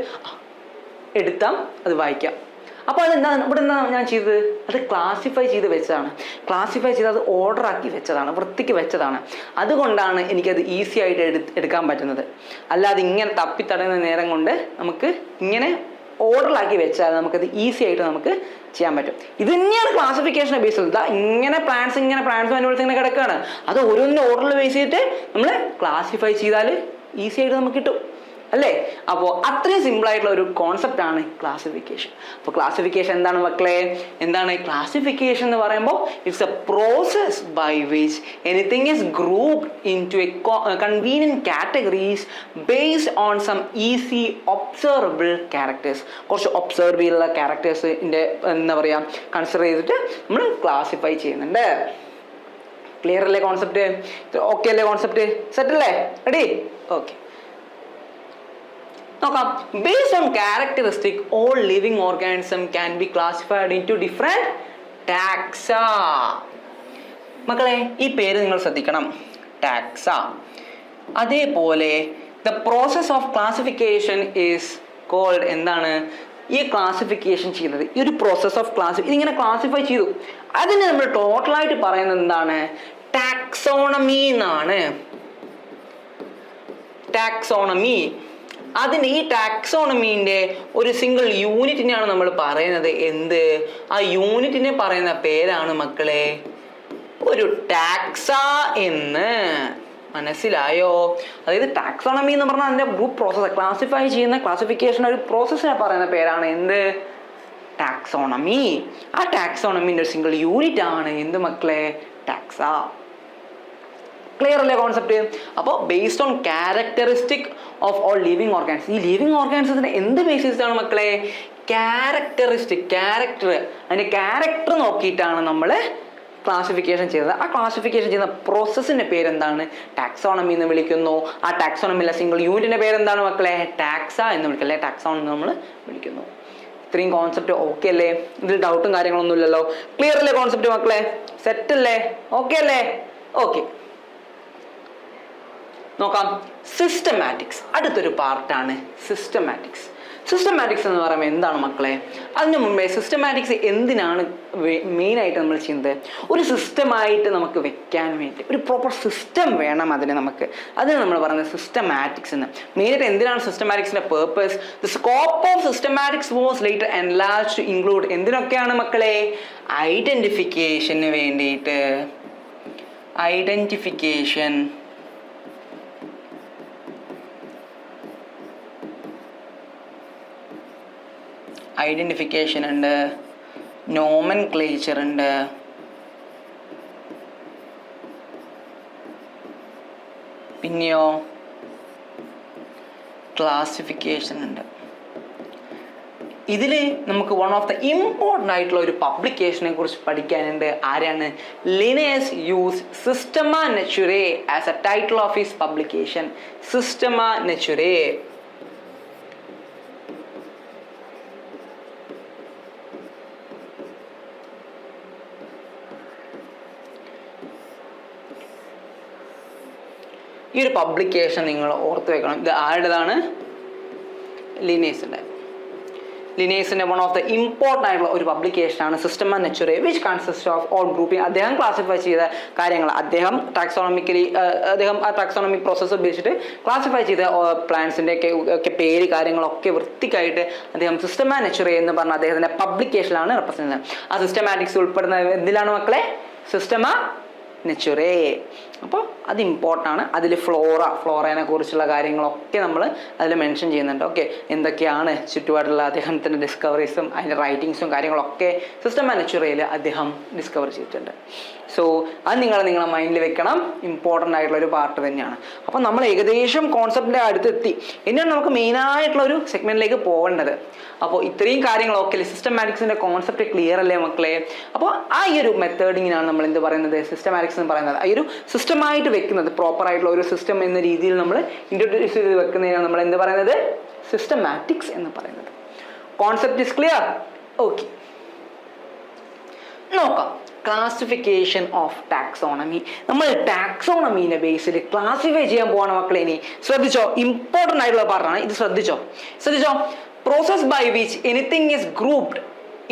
എടുത്താൽ അത് വായിക്കാം. അപ്പോൾ ഇവിടെ എന്താ ഞാൻ ചെയ്തത്? അത് ക്ലാസിഫൈ ചെയ്ത് വെച്ചതാണ്. ക്ലാസിഫൈ ചെയ്ത് അത് ഓർഡർ ആക്കി വെച്ചതാണ്, വൃത്തിക്ക് വെച്ചതാണ്. അതുകൊണ്ടാണ് എനിക്കത് ഈസി ആയിട്ട് എടുക്കാൻ പറ്റുന്നത്. അല്ലാതെ ഇങ്ങനെ തപ്പിത്തടയുന്ന നേരം കൊണ്ട് നമുക്ക് ഇങ്ങനെ ഓർഡറിലാക്കി വെച്ചാൽ നമുക്കത് ഈസി ആയിട്ട് നമുക്ക് ചെയ്യാൻ പറ്റും. ഇത് തന്നെയാണ് ക്ലാസിഫിക്കേഷൻ ബേസ് ചെയ്തത്. ഇങ്ങനെ പ്ലാന്റ്സ് ആനിമൽസ് ഇങ്ങനെ കിടക്കുകയാണ്. അത് ഓരോന്നിൻ്റെ ഓർഡറിൽ ബേസ് ചെയ്തിട്ട് നമ്മൾ ക്ലാസിഫൈ ചെയ്താൽ ഈസി ആയിട്ട് നമുക്ക് കിട്ടും അല്ലേ? അപ്പോൾ അത്രയും സിമ്പിൾ ആയിട്ടുള്ള ഒരു കോൺസെപ്റ്റ് ആണ് ക്ലാസിഫിക്കേഷൻ. അപ്പോൾ ക്ലാസിഫിക്കേഷൻ എന്താണ് മക്കളെ? എന്താണ് ക്ലാസിഫിക്കേഷൻ എന്ന് പറയുമ്പോൾ? It's a process by which anything is grouped into a convenient categories based on some easy observable characters. കുറച്ച് ഒബ്സർവ് ചെയ്യുന്ന ക്യാരക്ടേഴ്സിൻ്റെ എന്താ പറയുക കൺസിഡർ ചെയ്തിട്ട് നമ്മൾ ക്ലാസിഫൈ ചെയ്യുന്നുണ്ട്. ക്ലിയർ അല്ലേ കോൺസെപ്റ്റ്? ഓക്കെ അല്ലേ കോൺസെപ്റ്റ്? സെറ്റ് അല്ലേ? റെഡി? ഓക്കെ. നോക്കാം. Based on characteristic all living organism can be classified into different taxa. മക്കളെ ഈ പേര് നിങ്ങൾ ശ്രദ്ധിക്കണം, ടാക്സ. അതേപോലെ the process of classification is called എന്താണ്? ഈ ക്ലാസിഫിക്കേഷൻ ചെയ്യുന്നത്, ഈ ഒരു പ്രോസസ് ഓഫ് ഇതിങ്ങനെ ക്ലാസിഫൈ ചെയ്തു, അതിന് നമ്മൾ ടോട്ടലായിട്ട് പറയുന്നത് എന്താണ്? ടാക്സോണമി എന്നാണ്. ടാക്സോണമി. അതിന് ഈ ടാക്സോണമീൻ്റെ ഒരു സിംഗിൾ യൂണിറ്റിനെയാണ് നമ്മൾ പറയുന്നത് എന്ത്? ആ യൂണിറ്റിനെ പറയുന്ന പേരാണ് മക്കളെ ഒരു ടാക്സ എന്ന്. മനസ്സിലായോ? അതായത് ടാക്സോണമി എന്ന് പറഞ്ഞാൽ അതിൻ്റെ ഗ്രൂപ്പ് പ്രോസസ്സ്, ക്ലാസിഫൈ ചെയ്യുന്ന ക്ലാസിഫിക്കേഷൻ ഒരു പ്രോസസ്സിനെ പറയുന്ന പേരാണ് എന്ത്? ടാക്സോണമി. ആ ടാക്സോണമീൻ്റെ ഒരു സിംഗിൾ യൂണിറ്റ് ആണ് എന്ത് മക്കളെ? ടാക്സ. ക്ലിയർ അല്ലേ കോൺസെപ്റ്റ്? അപ്പോൾ based on characteristic of all living organs. ഈ ലിവിങ് ഓർഗാൻസിന് എന്ത് ബേസിസാണ് മക്കളെ? Characteristic, character. അതിൻ്റെ ക്യാരക്ടർ നോക്കിയിട്ടാണ് നമ്മൾ ക്ലാസിഫിക്കേഷൻ ചെയ്തത്. ആ ക്ലാസിഫിക്കേഷൻ ചെയ്യുന്ന പ്രോസസ്സിൻ്റെ പേരെന്താണ്? ടാക്സോണമി എന്ന് വിളിക്കുന്നു. ആ ടാക്സോണമിയിലെ സിംഗിൾ യൂണിറ്റിൻ്റെ പേരെന്താണ് മക്കളെ? ടാക്സ എന്ന് വിളിക്കും, അല്ലെ ടാക്സോൺ എന്ന് നമ്മൾ വിളിക്കുന്നു. ഇത്രയും കോൺസെപ്റ്റ് ഓക്കെ അല്ലേ? ഇതിൽ ഡൗട്ടും കാര്യങ്ങളൊന്നും ഇല്ലല്ലോ? ക്ലിയർ അല്ലേ കോൺസെപ്റ്റ് മക്കളെ? സെറ്റ് അല്ലേ? ഓക്കെ അല്ലേ? ഓക്കെ, നോക്കാം. സിസ്റ്റമാറ്റിക്സ് അടുത്തൊരു പാർട്ടാണ്. സിസ്റ്റമാറ്റിക്സ് എന്ന് പറയുമ്പോൾ എന്താണ് മക്കളെ? അതിനു മുമ്പേ സിസ്റ്റമാറ്റിക്സ് എന്തിനാണ് മെയിനായിട്ട് നമ്മൾ ചെയ്യുന്നത്? ഒരു സിസ്റ്റമായിട്ട് നമുക്ക് വെക്കാൻ വേണ്ടി ഒരു പ്രോപ്പർ സിസ്റ്റം വേണം അതിന് നമുക്ക്. അതിന് നമ്മൾ പറയുന്നത് സിസ്റ്റമാറ്റിക്സ് എന്ന്. മെയിനായിട്ട് എന്തിനാണ് സിസ്റ്റമാറ്റിക്സിന്റെ purpose? The scope of systematics was later enlarged to include എന്തിനൊക്കെയാണ് മക്കളെ? ഐഡന്റിഫിക്കേഷന് വേണ്ടിയിട്ട്. ഐഡന്റിഫിക്കേഷൻ ഉണ്ട്, നോമൻക്ലേച്ചർ ഉണ്ട്, പിന്നെയോ ക്ലാസിഫിക്കേഷൻ ഉണ്ട്. ഇതിൽ നമുക്ക് വൺ ഓഫ് ദ ഇമ്പോർട്ടൻ്റ് ആയിട്ടുള്ള ഒരു പബ്ലിക്കേഷനെ കുറിച്ച് പഠിക്കാനുണ്ട്. ആരാണ്? Linnaeus use systema naturae as a title of his publication. Systema naturae. ഈ ഒരു പബ്ലിക്കേഷൻ നിങ്ങൾ ഓർത്ത് വെക്കണം. ഇത് ആരുടേതാണ്? ലിനേസിൻ്റെ. ലിനേസിൻ്റെ വൺ ഓഫ് ദ ഇമ്പോർട്ടൻ്റ് ആയിട്ടുള്ള ഒരു പബ്ലിക്കേഷനാണ് systema naturae which consist of all grouping. അദ്ദേഹം ക്ലാസിഫൈ ചെയ്ത കാര്യങ്ങൾ, അദ്ദേഹം ആ ടാക്സോണമിക് പ്രോസസ്സ് ഉപയോഗിച്ചിട്ട് ക്ലാസിഫൈ ചെയ്ത പ്ലാന്റ്സിൻ്റെ ഒക്കെ പേര് കാര്യങ്ങളൊക്കെ വൃത്തിക്കായിട്ട് അദ്ദേഹം സിസ്റ്റമ നാച്ചുറേ എന്ന് പറഞ്ഞ അദ്ദേഹത്തിൻ്റെ പബ്ലിക്കേഷനിലാണ് റെപ്രസെൻ്റ് ചെയ്യുന്നത്. ആ സിസ്റ്റമാറ്റിക്സ് ഉൾപ്പെടുന്ന എന്തിലാണ് മക്കളെ? സിസ്റ്റമ നാച്ചുറേ. അപ്പോൾ അത് ഇമ്പോർട്ടൻ്റ് ആണ്. അതിൽ ഫ്ലോറേനെ കുറിച്ചുള്ള കാര്യങ്ങളൊക്കെ നമ്മൾ അതിൽ മെൻഷൻ ചെയ്യുന്നുണ്ട്. ഓക്കെ, എന്തൊക്കെയാണ് ചുറ്റുപാടുള്ള അദ്ദേഹത്തിൻ്റെ ഡിസ്കവറീസും അതിൻ്റെ റൈറ്റിങ്സും കാര്യങ്ങളൊക്കെ സിസ്റ്റമ നാച്ചുറയിൽ അദ്ദേഹം ഡിസ്കവർ ചെയ്തിട്ടുണ്ട്. സോ അത് നിങ്ങളെ മൈൻഡിൽ വെക്കണം. ഇമ്പോർട്ടൻ്റ് ആയിട്ടുള്ള ഒരു പാർട്ട് തന്നെയാണ്. അപ്പോൾ നമ്മൾ ഏകദേശം കോൺസെപ്റ്റിൻ്റെ അടുത്തെത്തി. ഇനിയാണ് നമുക്ക് മെയിനായിട്ടുള്ള ഒരു സെഗ്മെൻറ്റിലേക്ക് പോകേണ്ടത്. അപ്പോൾ ഇത്രയും കാര്യങ്ങളൊക്കെ സിസ്റ്റമാറ്റിക്സിൻ്റെ കോൺസെപ്റ്റ് ക്ലിയർ അല്ലേ മക്കളെ? അപ്പോൾ ആ ഈ ഒരു മെത്തേഡിങ്ങിനാണ് നമ്മൾ എന്ത് പറയുന്നത്? സിസ്റ്റമാറ്റിക്സ് എന്ന് പറയുന്നത്. ആ ഒരു സിസ്റ്റമായിട്ട് വെക്കുന്നത്, പ്രോപ്പർ ആയിട്ടുള്ള ഒരു സിസ്റ്റം എന്ന രീതിയിൽ നമ്മൾ ഇൻട്രൊഡ്യൂസ് ചെയ്ത് വെക്കുന്നതിനാണ് നമ്മൾ എന്ത് പറയുന്നത്? സിസ്റ്റമാറ്റിക്സ് എന്ന് പറയുന്നത്. Concept is clear? ഓക്കെ, നോക്കാം. Classification of taxonomy. നമ്മൾ ടാക്സോണമീനെ ബേസിൽ ക്ലാസിഫൈ ചെയ്യാൻ പോകണം മക്കളെ. ഇനി ശ്രദ്ധിച്ചോ, ഇമ്പോർട്ടൻ്റ് ആയിട്ടുള്ള പാർട്ടാണ് ഇത്. ശ്രദ്ധിച്ചോ. Process by which anything is grouped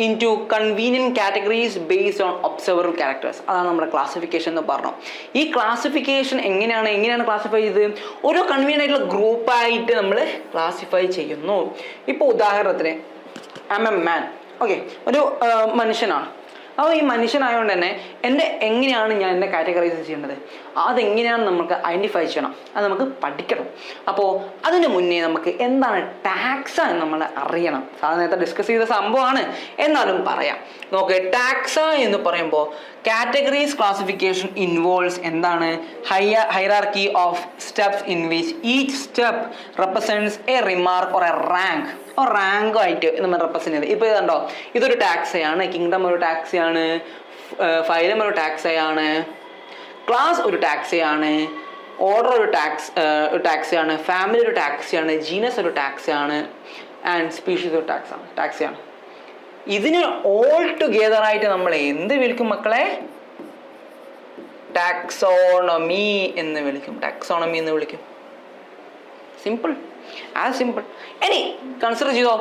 into convenient categories based on observable characters. അതാണ് നമ്മുടെ ക്ലാസിഫിക്കേഷൻ എന്ന് പറഞ്ഞു. ഈ ക്ലാസിഫിക്കേഷൻ എങ്ങനെയാണ് ക്ലാസിഫൈ ചെയ്തത്? ഓരോ കൺവീനിയൻ്റ് ആയിട്ടുള്ള ഗ്രൂപ്പായിട്ട് നമ്മൾ ക്ലാസിഫൈ ചെയ്യുന്നു. ഇപ്പോൾ ഉദാഹരണത്തിന് I M a man. Okay, ഒരു മനുഷ്യനാണ്. അപ്പോൾ ഈ മനുഷ്യനായതുകൊണ്ട് തന്നെ എങ്ങനെയാണ് ഞാൻ എൻ്റെ കാറ്റഗറൈസ് ചെയ്യേണ്ടത്? അതെങ്ങനെയാണ് നമുക്ക് ഐഡൻറ്റിഫൈ ചെയ്യണം, അത് നമുക്ക് പഠിക്കണം. അപ്പോൾ അതിന് മുന്നേ നമുക്ക് എന്താണ് ടാക്സ എന്ന് നമ്മൾ അറിയണം. സാധാരണ നേരത്തെ ഡിസ്കസ് ചെയ്ത സംഭവമാണ്, എന്നാലും പറയാം. നോക്ക്, ടാക്സ എന്ന് പറയുമ്പോൾ കാറ്റഗറീസ് ക്ലാസിഫിക്കേഷൻ ഇൻവോൾവ്സ് എന്താണ്? Hierarchy of steps in which each step represents a remark or a rank. റാങ്കായിട്ട് നമ്മൾ റെപ്രസെൻറ്റ് ചെയ്ത്. ഇപ്പോൾ ഇതുണ്ടോ, ഇതൊരു ടാക്സയാണ്, കിങ്ഡം ഒരു ടാക്സയാണ്, ഫൈലം ഒരു ടാക്സയാണ്, ക്ലാസ് ഒരു ടാക്സയാണ്, ഓർഡർ ഒരു ടാക്സയാണ്, ഫാമിലി ഒരു ടാക്സയാണ്, ജീനസ് ഒരു ടാക്സയാണ്, ആൻഡ് സ്പീഷീസ് ഒരു ടാക്സയാണ്. ഇതിന് ഓൾ ടുഗെദർ ആയിട്ട് നമ്മൾ എന്ത് വിളിക്കും മക്കളെ? ടാക്സോണമി എന്ന് വിളിക്കും. Simple, as simple. ഇനി കൺസിഡർ ചെയ്തോ,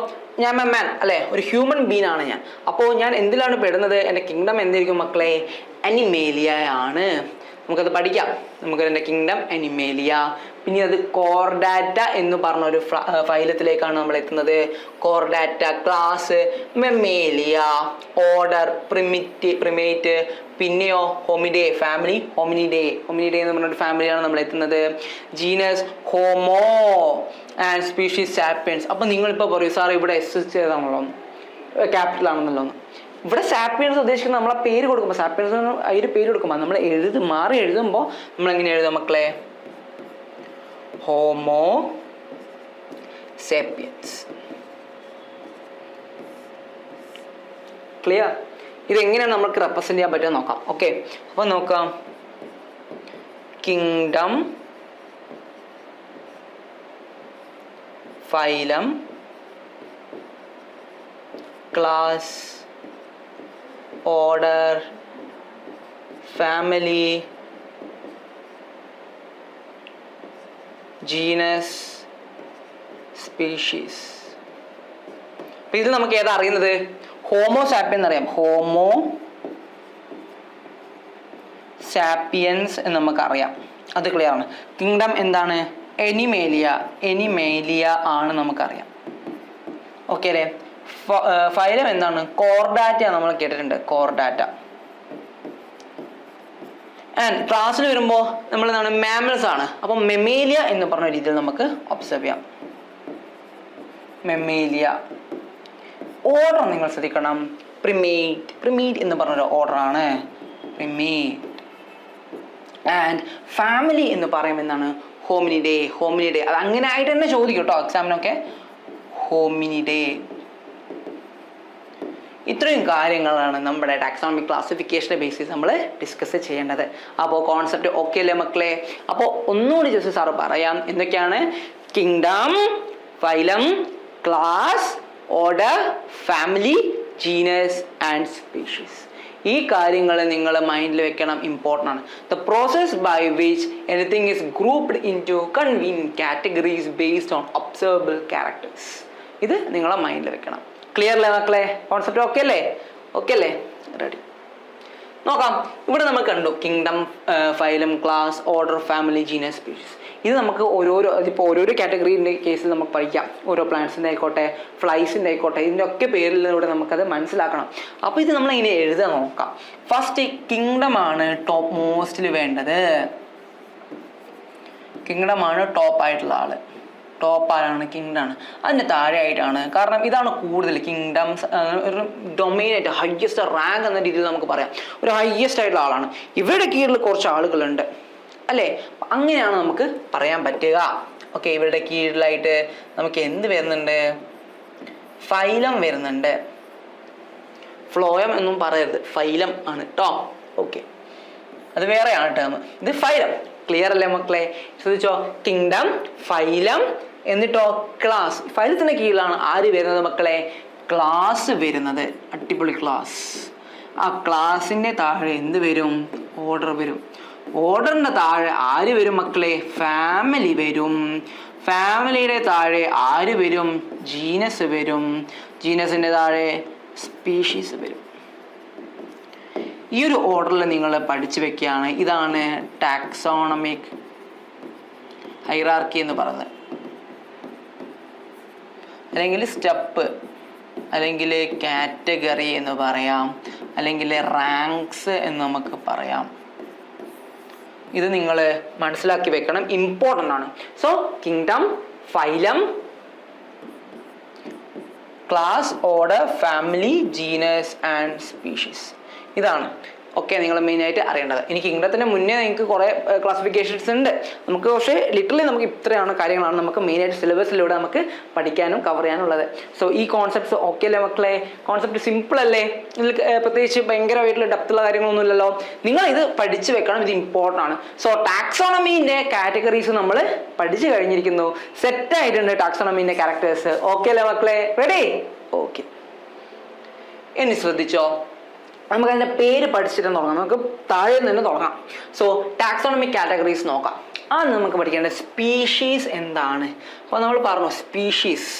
ഞാൻ എ മാൻ അല്ലേ, ഒരു ഹ്യൂമൻ ബീങ് ആണ് ഞാൻ. അപ്പോൾ ഞാൻ എന്തിലാണ് പെടുന്നത്? എൻ്റെ കിങ്ഡം എന്തായിരിക്കും മക്കളെ? അനിമേലിയ ആണ്. നമുക്കത് പഠിക്കാം. എൻ്റെ കിങ്ഡം അനിമേലിയ. പിന്നെ അത് കോർഡാറ്റ എന്ന് പറഞ്ഞ ഒരു ഫൈലത്തിലേക്കാണ് നമ്മൾ എത്തുന്നത്. Chordata, class Mammalia, order primate, പിന്നെയോ ഹോമിഡേ, ഫാമിലി ഹോമിനിഡേ എന്ന് പറഞ്ഞൊരു ഫാമിലിയാണ് നമ്മൾ എത്തുന്നത്. Genus homo and species sapiens. അപ്പം നിങ്ങളിപ്പോൾ പറയും, സാർ ഇവിടെ എസ് ചെയ്താണല്ലോ, ക്യാപിറ്റൽ ആണെന്നല്ലോ. ഇവിടെ സാപ്പിയൻസ് ഉദ്ദേശിക്കുന്നത് നമ്മളെ പേര് കൊടുക്കുമ്പോൾ, സാപ്പിയൻസ് അതിന് പേര് കൊടുക്കുമ്പോൾ നമ്മൾ എഴുതുമ്പോൾ നമ്മൾ എങ്ങനെ എഴുതാം മക്കളെ? Homo sapiens. ക്ലിയർ? ഇതെങ്ങനെയാണ് നമുക്ക് റെപ്രസെന്റ് ചെയ്യാൻ പറ്റുക നോക്കാം. ഓക്കെ, അപ്പോൾ നോക്കാം. Kingdom, phylum, class, order, family, genus, species. അപ്പം ഇത് നമുക്ക് ഏതാ അറിയുന്നത്? ഹോമോസാപ്പിയൻ എന്നറിയാം. ഹോമോ സാപ്പിയൻസ് എന്ന് നമുക്കറിയാം, അത് ക്ലിയർ ആണ്. കിങ്ഡം എന്താണ്? എനിമേലിയ. എനിമേലിയ ആണ് നമുക്കറിയാം. ഓക്കെ അല്ലേ? ഫൈലം എന്താണ്? കോർഡാറ്റ നമ്മൾ കേട്ടിട്ടുണ്ട്, കോർഡാറ്റ. ആൻഡ് ക്ലാസ്സിൽ വരുമ്പോൾ നമ്മൾ എന്താണ്? മാമൽസ് ആണ്. അപ്പം മെമേലിയ എന്ന് പറഞ്ഞ രീതിയിൽ നമുക്ക് ഒബ്സർവ് ചെയ്യാം. മെമേലിയ. ഓർഡർ നിങ്ങൾ ശ്രദ്ധിക്കണം. പ്രിമേറ്റ്. പ്രിമേറ്റ് എന്ന് പറഞ്ഞൊരു ഓർഡറാണ്, പ്രിമേറ്റ്. ആൻഡ് ഫാമിലി എന്ന് പറയുമ്പോൾ എന്താണ്? ഹോമിനിഡേ. ഹോമിനിഡേ അത് അങ്ങനെ ആയിട്ട് തന്നെ ചോദിക്കും കേട്ടോ എക്സാമിനൊക്കെ. ഹോമിനിഡേ. ഇത്രയും കാര്യങ്ങളാണ് നമ്മുടെ ടാക്സോണമിക് ക്ലാസിഫിക്കേഷൻ്റെ ബേസിസ് നമ്മൾ ഡിസ്കസ് ചെയ്യേണ്ടത്. അപ്പോൾ കോൺസെപ്റ്റ് ഓക്കെ അല്ലേ മക്കളെ? അപ്പോൾ ഒന്നുകൂടി ജസ്റ്റ് സാറ് പറയാം എന്തൊക്കെയാണ്? Kingdom, phylum, class, order, family, genus and species. ഈ കാര്യങ്ങൾ നിങ്ങൾ മൈൻഡിൽ വെക്കണം, ഇമ്പോർട്ടൻ്റ് ആണ്. The process by which anything is grouped into convenient categories based on observable characters. ഇത് നിങ്ങളെ മൈൻഡിൽ വെക്കണം. ക്ലിയർ അല്ലേ മക്കളെ? കോൺസെപ്റ്റ് ഓക്കെ അല്ലേ? ഓക്കെ അല്ലേ? റെഡി. നോക്കാം. ഇവിടെ നമ്മൾ കണ്ടു kingdom, phylum, class, order, family, genus, species. ഇത് നമുക്ക് ഇപ്പോൾ ഓരോരോ കാറ്റഗറീൻ്റെ കേസിൽ നമുക്ക് പഠിക്കാം. ഓരോ പ്ലാന്റ്സിൻ്റെ ആയിക്കോട്ടെ, ഫ്ലൈസിൻ്റെ ആയിക്കോട്ടെ, ഇതിൻ്റെ ഒക്കെ പേരിലൂടെ നമുക്കത് മനസ്സിലാക്കണം. അപ്പോൾ ഇത് നമ്മളിങ്ങനെ എഴുതാൻ നോക്കാം. ഫസ്റ്റ് കിങ്ഡം ആണ് ടോപ്പ് മോസ്റ്റിൽ വേണ്ടത്. കിങ്ഡം ആണ് ടോപ്പ് ആയിട്ടുള്ള ആള്. ടോപ്പ് ആരാണ്? കിങ്ഡമാണ്. അതിൻ്റെ താഴെ ആയിട്ടാണ്, കാരണം ഇതാണ് കൂടുതൽ കിങ്ഡംസ്, ഒരു ഡൊമൈനായിട്ട് ഹയസ്റ്റ് റാങ്ക് എന്ന രീതിയിൽ നമുക്ക് പറയാം. ഒരു ഹയസ്റ്റ് ആയിട്ടുള്ള ആളാണ്. ഇവരുടെ കീഴിൽ കുറച്ച് ആളുകളുണ്ട് അല്ലേ? അങ്ങനെയാണ് നമുക്ക് പറയാൻ പറ്റുക. ഓക്കെ, ഇവരുടെ കീഴിലായിട്ട് നമുക്ക് എന്ത് വരുന്നുണ്ട്? ഫൈലം വരുന്നുണ്ട്. ഫ്ലോയം എന്നും പറയരുത്, ഫൈലം ആണ് കേട്ടോ. ഓക്കെ, അത് വേറെയാണ് ടേം. ഇത് ഫൈലം. ക്ലിയർ അല്ലേ മക്കളെ? ശ്രദ്ധിച്ചോ? കിങ്ഡം, ഫൈലം, എന്നിട്ടോ ക്ലാസ്. ഫൈലത്തിൻ്റെ കീഴിലാണ് ആര് വരുന്നത് മക്കളെ? ക്ലാസ് വരുന്നത്. അടിപൊളി, ക്ലാസ്. ആ ക്ലാസിൻ്റെ താഴെ എന്ത് വരും? ഓർഡർ വരും. ഓർഡറിൻ്റെ താഴെ ആര് വരും മക്കളെ? ഫാമിലി വരും. ഫാമിലിയുടെ താഴെ ആര് വരും? ജീനസ് വരും. ജീനസിൻ്റെ താഴെ സ്പീഷീസ് വരും. ഈ ഒരു ഓർഡറിൽ നിങ്ങൾ പഠിച്ചു വെക്കുകയാണ്. ഇതാണ് ടാക്സോണമിക് ഹൈറാർക്കി എന്ന് പറയുന്നത്, അല്ലെങ്കിൽ സ്റ്റെപ്പ്, അല്ലെങ്കിൽ കാറ്റഗറി എന്ന് പറയാം, അല്ലെങ്കിൽ റാങ്ക്സ് എന്ന് നമുക്ക് പറയാം. ഇത് നിങ്ങൾ മനസ്സിലാക്കി വെക്കണം, ഇമ്പോർട്ടൻ്റ് ആണ്. So kingdom, phylum, class, order, family, genus and species. ഇതാണ് ഓക്കെ നിങ്ങൾ മെയിനായിട്ട് അറിയേണ്ടത്. ഇനി കിങ്ഡത്തിന് മുന്നേ നിങ്ങൾക്ക് കുറേ ക്ലാസിഫിക്കേഷൻസ് ഉണ്ട് നമുക്ക്, പക്ഷേ ലിറ്ററലി നമുക്ക് ഇത്രയാണ് കാര്യങ്ങളാണ് നമുക്ക് മെയിനായിട്ട് സിലബസിലൂടെ നമുക്ക് പഠിക്കാനും കവർ ചെയ്യാനുള്ളത്. സോ ഈ കോൺസെപ്റ്റ്സ് ഓക്കെ അല്ലേ മക്കളെ? കോൺസെപ്റ്റ് സിമ്പിൾ അല്ലേ? ഇതിൽ പ്രത്യേകിച്ച് ഭയങ്കരമായിട്ടുള്ള ഡെപ്തുള്ള കാര്യങ്ങളൊന്നും ഇല്ലല്ലോ. നിങ്ങൾ ഇത് പഠിച്ചു വെക്കണം, ഇത് ഇമ്പോർട്ടൻ്റ് ആണ്. സോ ടാക്സോണമീൻ്റെ കാറ്റഗറീസ് നമ്മൾ പഠിച്ചു കഴിഞ്ഞിരിക്കുന്നു. സെറ്റായിട്ടുണ്ട് ടാക്സോണമീൻ്റെ ക്യാരക്ടേഴ്സ്. ഓക്കെ അല്ലേ മക്കളെ? റെഡി? ഓക്കെ, ഇനി ശ്രദ്ധിച്ചോ, നമുക്ക് അതിൻ്റെ പേര് പഠിച്ചിട്ട് തുടങ്ങാം. നമുക്ക് താഴെ നിന്ന് തുടങ്ങാം. സോ ടാക്സോണമിക് കാറ്റഗറീസ് നോക്കാം. അത് നമുക്ക് പഠിക്കേണ്ടത് സ്പീഷീസ് എന്താണ്. അപ്പോൾ നമ്മൾ പറഞ്ഞു സ്പീഷീസ്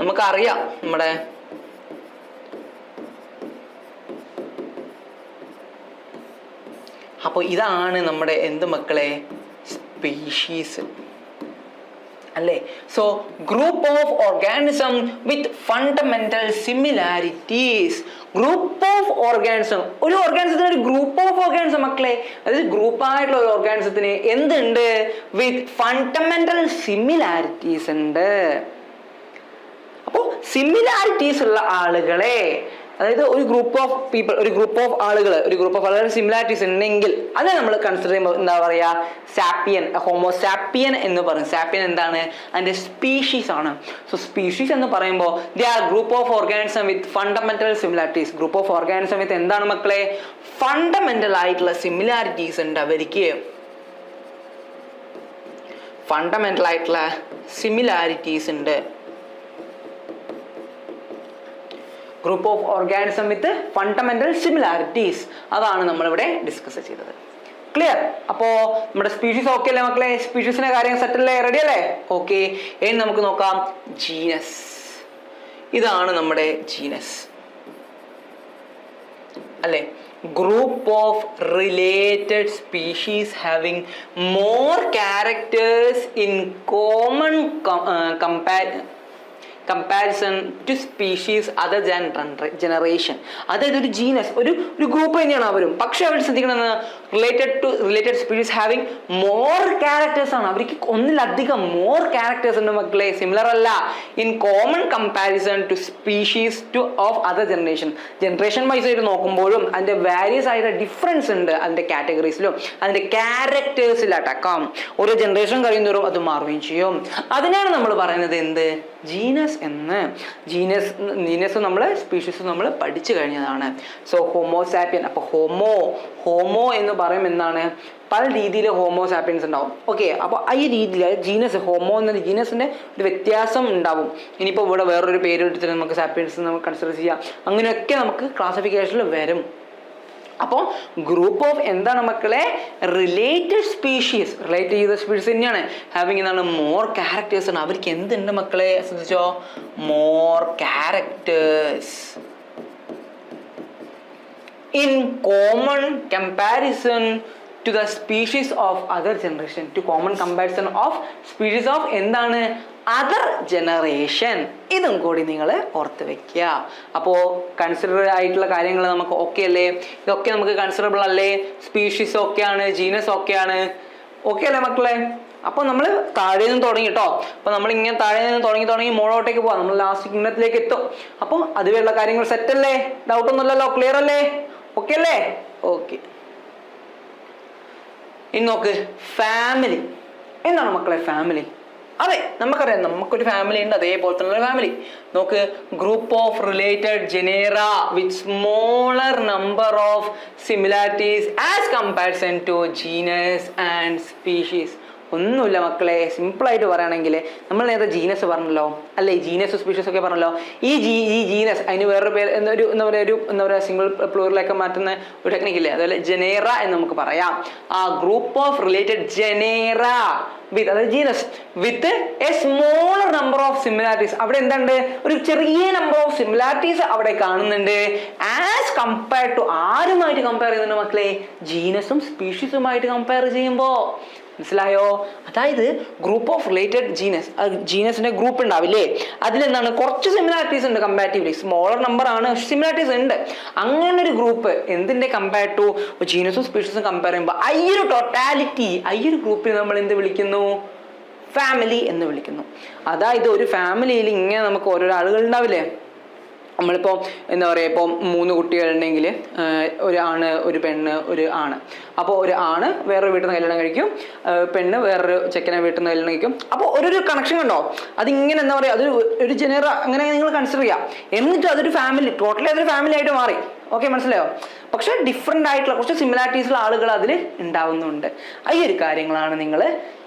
നമുക്കറിയാം. നമ്മുടെ അപ്പോൾ ഇതാണ് നമ്മുടെ എന്ത് മക്കളെ? സ്പീഷീസ് അല്ലേ? So group of organism with fundamental similarities. Group of organism, ഒരു ഓർഗാനിസത്തിന് ഒരു ഗ്രൂപ്പ് ഓഫ് ഓർഗാനിസം മക്കളെ, അതായത് ഗ്രൂപ്പായിട്ടുള്ള ഒരു ഓർഗാനിസത്തിന് എന്തുണ്ട്? വിത്ത് ഫണ്ടമെന്റൽ സിമിലാരിറ്റീസ് ഉണ്ട്. അപ്പോൾ സിമിലാരിറ്റീസ് ഉള്ള ആളുകളെ, അതായത് ഒരു ഗ്രൂപ്പ് ഓഫ് പീപ്പിൾ, ഒരു ഗ്രൂപ്പ് ഓഫ് ആളുകൾ, ഒരു ഗ്രൂപ്പ് ഓഫ് ആളുകൾ സിമിലാരിറ്റീസ് ഉണ്ടെങ്കിൽ അത് നമ്മൾ കൺസിഡർ ചെയ്യുമ്പോൾ എന്താ പറയുക? സാപ്പിയൻ, ഹോമോസാപ്പിയൻ എന്ന് പറയും. സാപ്പിയൻ എന്താണ്? അതിൻ്റെ സ്പീഷീസ് ആണ്. സോ സ്പീഷീസ് എന്ന് പറയുമ്പോൾ they are group of organism with fundamental similarities. Group of organism with എന്താണ് മക്കളെ? ഫണ്ടമെന്റൽ ആയിട്ടുള്ള സിമിലാരിറ്റീസ് ഉണ്ട് അവർക്ക്. ഫണ്ടമെന്റൽ ആയിട്ടുള്ള സിമിലാരിറ്റീസ് ഉണ്ട്. Group of organism with fundamental similarities. അതാണ് നമ്മളിവിടെ ഡിസ്കസ് ചെയ്തത്. ക്ലിയർ? അപ്പോൾ നമ്മുടെ സ്പീഷീസ് ഓക്കെ അല്ലേ മക്കളെ? സ്പീഷീസിന്റെ കാര്യം സെറ്റ് അല്ലേ? റെഡി അല്ലേ? ഓക്കെ. ഇനി നമുക്ക് നോക്കാം ജീനസ്. ഇതാണ് നമ്മുടെ ജീനസ് അല്ലേ? Group of related species having more characters in common comparison to species other than generation. അതായത് ഒരു ജീനസ് ഒരു ഗ്രൂപ്പ് തന്നെയാണ് അവരും, പക്ഷെ അവർ ശ്രദ്ധിക്കുന്നത് related species having more characters ആണ്. അവർക്ക് ഒന്നിലധികം മോർ ക്യാരക്ടേഴ്സ് ഉണ്ട് മക്കളെ. സിമിലർ അല്ല in common comparison to species of other generation wise ആയിട്ട് നോക്കുമ്പോഴും അതിന്റെ വാരിയസ് ആയിട്ട് ഡിഫറൻസ് ഉണ്ട്. അതിന്റെ കാറ്റഗറീസിലും അതിന്റെ ക്യാരക്ടേഴ്സിലടക്കം ഓരോ ജനറേഷൻ കഴിയുന്നവരും അത് മാറുകയും ചെയ്യും. അതിനാണ് നമ്മൾ പറയുന്നത് എന്ത്? ജീനസ് എന്ന്. ജീനസ് നമ്മൾ സ്പീഷീസ് നമ്മൾ പഠിച്ചു കഴിഞ്ഞതാണ്. So Homo sapien. അപ്പൊ ഹോമോ എന്ന് പറയും എന്താണ്? പല രീതിയിൽ ഹോമോസാപ്പിയൻസ് ഉണ്ടാവും. ഓക്കെ. അപ്പോൾ ഈ രീതിയിൽ ജീനസ് ഹോമോ എന്ന ജീനസിന്റെ ഒരു വ്യത്യാസം ഉണ്ടാവും. ഇനിയിപ്പോൾ ഇവിടെ വേറൊരു പേര് എടുത്തിട്ട് നമുക്ക് സാപ്പിയൻസ് നമുക്ക് കൺസിഡർ ചെയ്യാം. അങ്ങനെയൊക്കെ നമുക്ക് ക്ലാസിഫിക്കേഷനിൽ വരും. അപ്പോൾ ഗ്രൂപ്പ് ഓഫ് എന്താണ് മക്കളെ? Related species. റിലേറ്റ് ചെയ്ത സ്പീഷീസ് തന്നെയാണ്. ഹാവിങ് എന്താണ്? മോർ ക്യാരക്ടേഴ്സ് ആണ്. അവർക്ക് എന്തുണ്ട് മക്കളെ? ശ്രദ്ധിച്ചോ? More characters in common comparison to the species of other generation. To common comparison of species of എന്താണ്? Other generation. ഇതും കൂടി നിങ്ങൾ ഓർത്ത് വെക്കുക. അപ്പോൾ കൺസിഡർ ആയിട്ടുള്ള കാര്യങ്ങൾ നമുക്ക് ഓക്കെ അല്ലേ? ഇതൊക്കെ നമുക്ക് കൺസിഡറബിൾ അല്ലേ? സ്പീഷീസ് ഓക്കെയാണ്, ജീനസ് ഓക്കെയാണ്. ഓക്കെ അല്ലേ മക്കളെ? അപ്പോൾ നമ്മൾ താഴെ നിന്ന് തുടങ്ങി കേട്ടോ. അപ്പോൾ നമ്മൾ ഇങ്ങനെ താഴെ നിന്ന് തുടങ്ങി മോളോട്ടേക്ക് പോവാം. നമ്മൾ ലാസ്റ്റ് കിണ്ണത്തിലേക്ക് എത്തും. അപ്പോൾ അതുവരെയുള്ള കാര്യങ്ങൾ സെറ്റ് അല്ലേ? ഡൗട്ട് ഒന്നുമില്ലല്ലോ? ക്ലിയർ അല്ലേ? ഓക്കെ അല്ലേ? ഓക്കെ. ഇനി നോക്ക് ഫാമിലി. എന്താണ് മക്കളെ ഫാമിലി? അതെ, നമുക്കറിയാം, നമുക്കൊരു ഫാമിലി ഉണ്ട്. അതേപോലെ തന്നെ ഫാമിലി നോക്ക്. Group of related genera with smaller number of similarities as comparison to genus and species. ഒന്നുമില്ല മക്കളെ, സിമ്പിളായിട്ട് പറയുകയാണെങ്കിൽ നമ്മൾ നേരത്തെ ജീനസ് പറഞ്ഞല്ലോ അല്ലേ? ജീനസ് സ്പീഷീസ് ഒക്കെ പറഞ്ഞല്ലോ. ഈ ജീനസ് അതിന് വേറൊരു പേര് എന്താ പറയുക സിംഗിൾ പ്ലൂറലൊക്കെ മാറ്റുന്ന ഒരു ടെക്നിക്കില്ലേ? അതുപോലെ ജനേറ എന്ന് നമുക്ക് പറയാം. ആ ഗ്രൂപ്പ് ഓഫ് റിലേറ്റഡ് ജനേറ വിത്ത്, അതായത് genus with a smaller number of similarities. അവിടെ എന്തുണ്ട്? ഒരു ചെറിയ നമ്പർ ഓഫ് സിമിലാരിറ്റീസ് അവിടെ കാണുന്നുണ്ട്. ആസ് കമ്പയർ ടു ആരുമായിട്ട് കമ്പയർ ചെയ്യുന്നുണ്ട് മക്കളെ? ജീനസും സ്പീഷീസുമായിട്ട് കമ്പയർ ചെയ്യുമ്പോൾ. മനസ്സിലായോ? അതായത് ഗ്രൂപ്പ് ഓഫ് റിലേറ്റഡ് ജീനസിന്റെ ഗ്രൂപ്പ് ഉണ്ടാവില്ലേ? അതിലെന്താണ്? കുറച്ച് സിമിലാരിറ്റീസ് ഉണ്ട് കമ്പാരിറ്റീവ്ലി. സ്മോളർ നമ്പർ ആണ്, സിമിലാരിറ്റീസ് ഉണ്ട്. അങ്ങനെ ഒരു ഗ്രൂപ്പ് എന്തിന്റെ കമ്പയർ ടു ജീനസും സ്പീഷീസും കമ്പയർ ചെയ്യുമ്പോൾ ഈ ഒരു ടോട്ടാലിറ്റി, ഈ ഒരു ഗ്രൂപ്പിൽ നമ്മൾ എന്ത് വിളിക്കുന്നു? ഫാമിലി എന്ന് വിളിക്കുന്നു. അതായത് ഒരു ഫാമിലിയിൽ ഇങ്ങനെ നമുക്ക് ഓരോ ആളുകൾ ഉണ്ടാവില്ലേ? നമ്മളിപ്പോൾ എന്താ പറയുക, ഇപ്പോൾ 3 കുട്ടികളുണ്ടെങ്കിൽ ഒരു ആണ്, ഒരു പെണ്ണ്, ഒരു ആണ്. അപ്പോൾ ഒരു ആണ് വേറൊരു വീട്ടിൽ നിന്ന് കല്യാണം കഴിക്കും, പെണ്ണ് വേറൊരു ചെക്കനെ വീട്ടിൽ നിന്ന് കല്യാണം കഴിക്കും. അപ്പോൾ ഒരു കണക്ഷൻ ഉണ്ടോ? അതിങ്ങനെ എന്താ പറയുക, അതൊരു ഒരു ജനറ അങ്ങനെ നിങ്ങൾ കൺസിഡർ ചെയ്യാം. എന്നിട്ട് അതൊരു ഫാമിലി, ടോട്ടലി അതൊരു ഫാമിലി ആയിട്ട് മാറി. ഓക്കെ, മനസ്സിലായോ? പക്ഷെ ഡിഫറെൻ്റ് ആയിട്ടുള്ള കുറച്ച് സിമിലാരിറ്റീസുള്ള ആളുകൾ അതിൽ ഉണ്ടാവുന്നുണ്ട്. ഈ ഒരു കാര്യങ്ങളാണ് നിങ്ങളെ